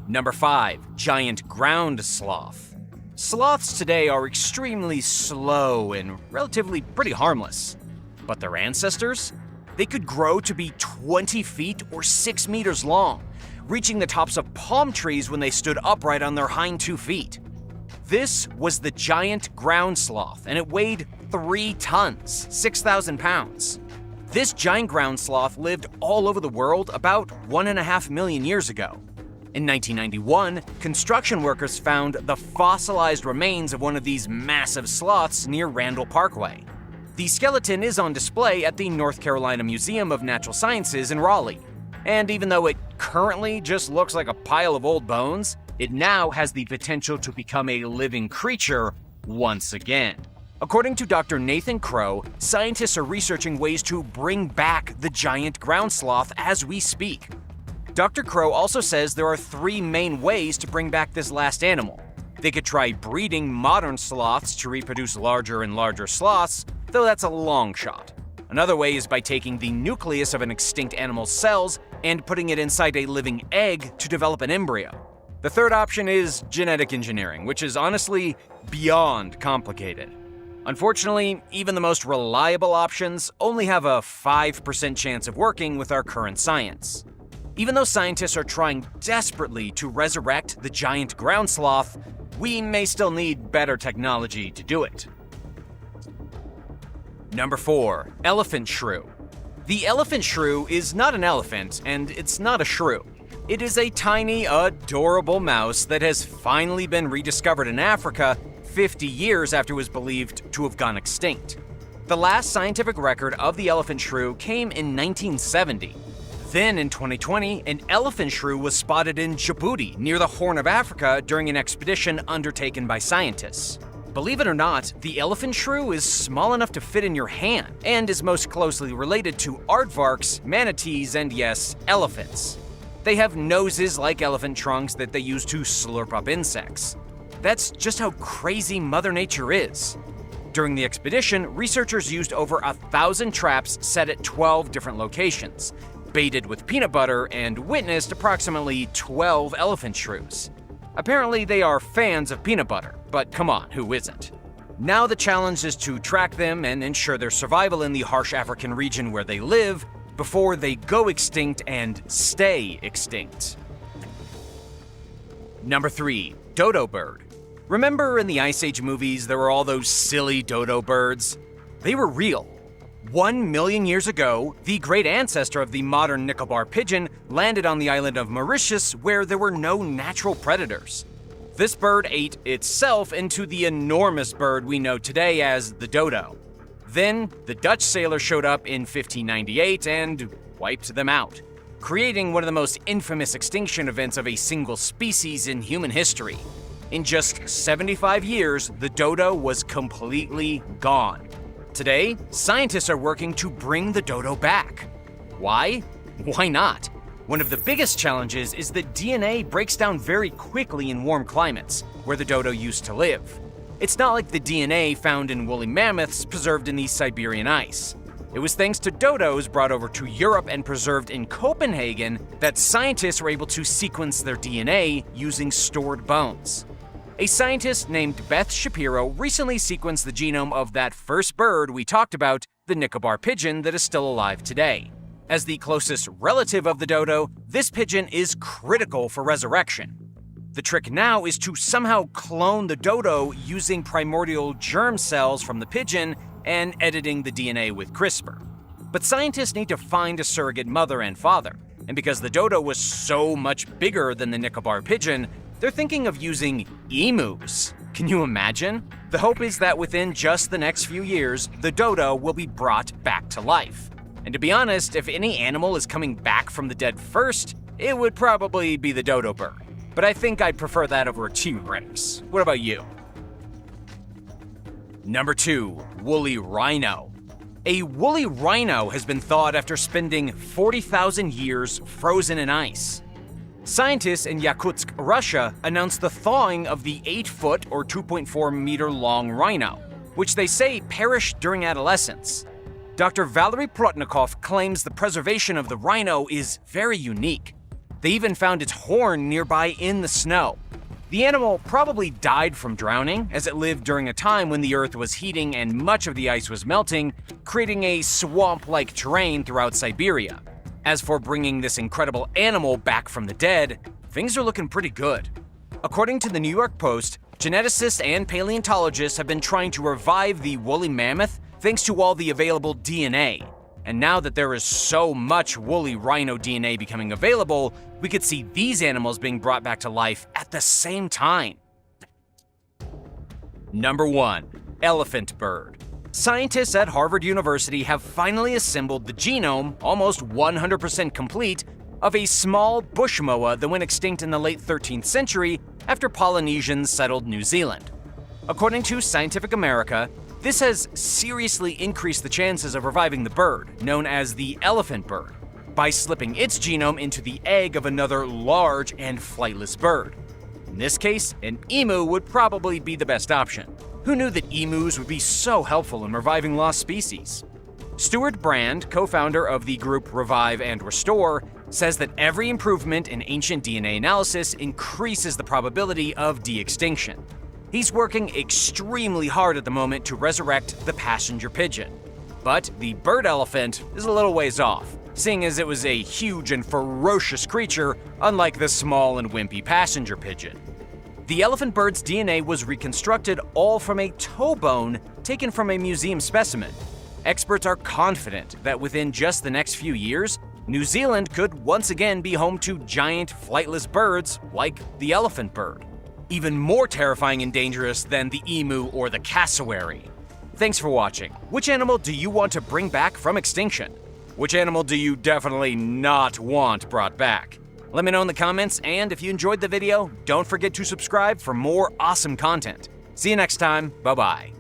S1: Number 5. Giant ground sloth. Sloths today are extremely slow and relatively pretty harmless. But their ancestors? They could grow to be 20 feet or 6 meters long, reaching the tops of palm trees when they stood upright on their hind 2 feet. This was the giant ground sloth, and it weighed 3 tons, 6,000 pounds. This giant ground sloth lived all over the world about 1.5 million years ago. In 1991, construction workers found the fossilized remains of one of these massive sloths near Randall Parkway. The skeleton is on display at the North Carolina Museum of Natural Sciences in Raleigh. And even though it currently just looks like a pile of old bones, it now has the potential to become a living creature once again. According to Dr. Nathan Crow, scientists are researching ways to bring back the giant ground sloth as we speak. Dr. Crow also says there are 3 main ways to bring back this last animal. They could try breeding modern sloths to reproduce larger and larger sloths, though that's a long shot. Another way is by taking the nucleus of an extinct animal's cells and putting it inside a living egg to develop an embryo. The third option is genetic engineering, which is honestly beyond complicated. Unfortunately, even the most reliable options only have a 5% chance of working with our current science. Even though scientists are trying desperately to resurrect the giant ground sloth, we may still need better technology to do it. Number 4. Elephant shrew. The elephant shrew is not an elephant, and it's not a shrew. It is a tiny, adorable mouse that has finally been rediscovered in Africa 50 years after it was believed to have gone extinct. The last scientific record of the elephant shrew came in 1970. Then in 2020, an elephant shrew was spotted in Djibouti, near the Horn of Africa, during an expedition undertaken by scientists. Believe it or not, the elephant shrew is small enough to fit in your hand and is most closely related to aardvarks, manatees, and yes, elephants. They have noses like elephant trunks that they use to slurp up insects. That's just how crazy Mother Nature is. During the expedition, researchers used over 1,000 traps set at 12 different locations, baited with peanut butter, and witnessed approximately 12 elephant shrews. Apparently, they are fans of peanut butter, but come on, who isn't? Now the challenge is to track them and ensure their survival in the harsh African region where they live before they go extinct and stay extinct. Number 3. Dodo bird. Remember in the Ice Age movies there were all those silly dodo birds? They were real. 1 million years ago, the great ancestor of the modern Nicobar pigeon landed on the island of Mauritius where there were no natural predators. This bird ate itself into the enormous bird we know today as the dodo. Then, the Dutch sailor showed up in 1598 and wiped them out, creating one of the most infamous extinction events of a single species in human history. In just 75 years, the dodo was completely gone. Today, scientists are working to bring the dodo back. Why? Why not? One of the biggest challenges is that DNA breaks down very quickly in warm climates, where the dodo used to live. It's not like the DNA found in woolly mammoths preserved in the Siberian ice. It was thanks to dodos brought over to Europe and preserved in Copenhagen that scientists were able to sequence their DNA using stored bones. A scientist named Beth Shapiro recently sequenced the genome of that first bird we talked about, the Nicobar pigeon that is still alive today. As the closest relative of the dodo, this pigeon is critical for resurrection. The trick now is to somehow clone the dodo using primordial germ cells from the pigeon and editing the DNA with CRISPR. But scientists need to find a surrogate mother and father, and because the dodo was so much bigger than the Nicobar pigeon, they're thinking of using emus. Can you imagine? The hope is that within just the next few years, the dodo will be brought back to life. And to be honest, if any animal is coming back from the dead first, it would probably be the dodo bird. But I think I'd prefer that over a T-Rex. What about you? Number 2. Woolly rhino. A woolly rhino has been thawed after spending 40,000 years frozen in ice. Scientists in Yakutsk, Russia, announced the thawing of the 8-foot or 2.4-meter long rhino, which they say perished during adolescence. Dr. Valery Plotnikov claims the preservation of the rhino is very unique. They even found its horn nearby in the snow. The animal probably died from drowning, as it lived during a time when the Earth was heating and much of the ice was melting, creating a swamp-like terrain throughout Siberia. As for bringing this incredible animal back from the dead, things are looking pretty good. According to the New York Post, geneticists and paleontologists have been trying to revive the woolly mammoth thanks to all the available DNA. And now that there is so much woolly rhino DNA becoming available, we could see these animals being brought back to life at the same time. Number 1. Elephant bird. Scientists at Harvard University have finally assembled the genome, almost 100% complete, of a small bush moa that went extinct in the late 13th century after Polynesians settled New Zealand. According to Scientific America, this has seriously increased the chances of reviving the bird, known as the elephant bird, by slipping its genome into the egg of another large and flightless bird. In this case, an emu would probably be the best option. Who knew that emus would be so helpful in reviving lost species? Stuart Brand, co-founder of the group Revive and Restore, says that every improvement in ancient DNA analysis increases the probability of de-extinction. He's working extremely hard at the moment to resurrect the passenger pigeon. But the bird elephant is a little ways off, seeing as it was a huge and ferocious creature, unlike the small and wimpy passenger pigeon. The elephant bird's DNA was reconstructed all from a toe bone taken from a museum specimen. Experts are confident that within just the next few years, New Zealand could once again be home to giant flightless birds like the elephant bird, even more terrifying and dangerous than the emu or the cassowary. Thanks for watching. Which animal do you want to bring back from extinction? Which animal do you definitely not want brought back? Let me know in the comments, and if you enjoyed the video, don't forget to subscribe for more awesome content. See you next time. Bye-bye.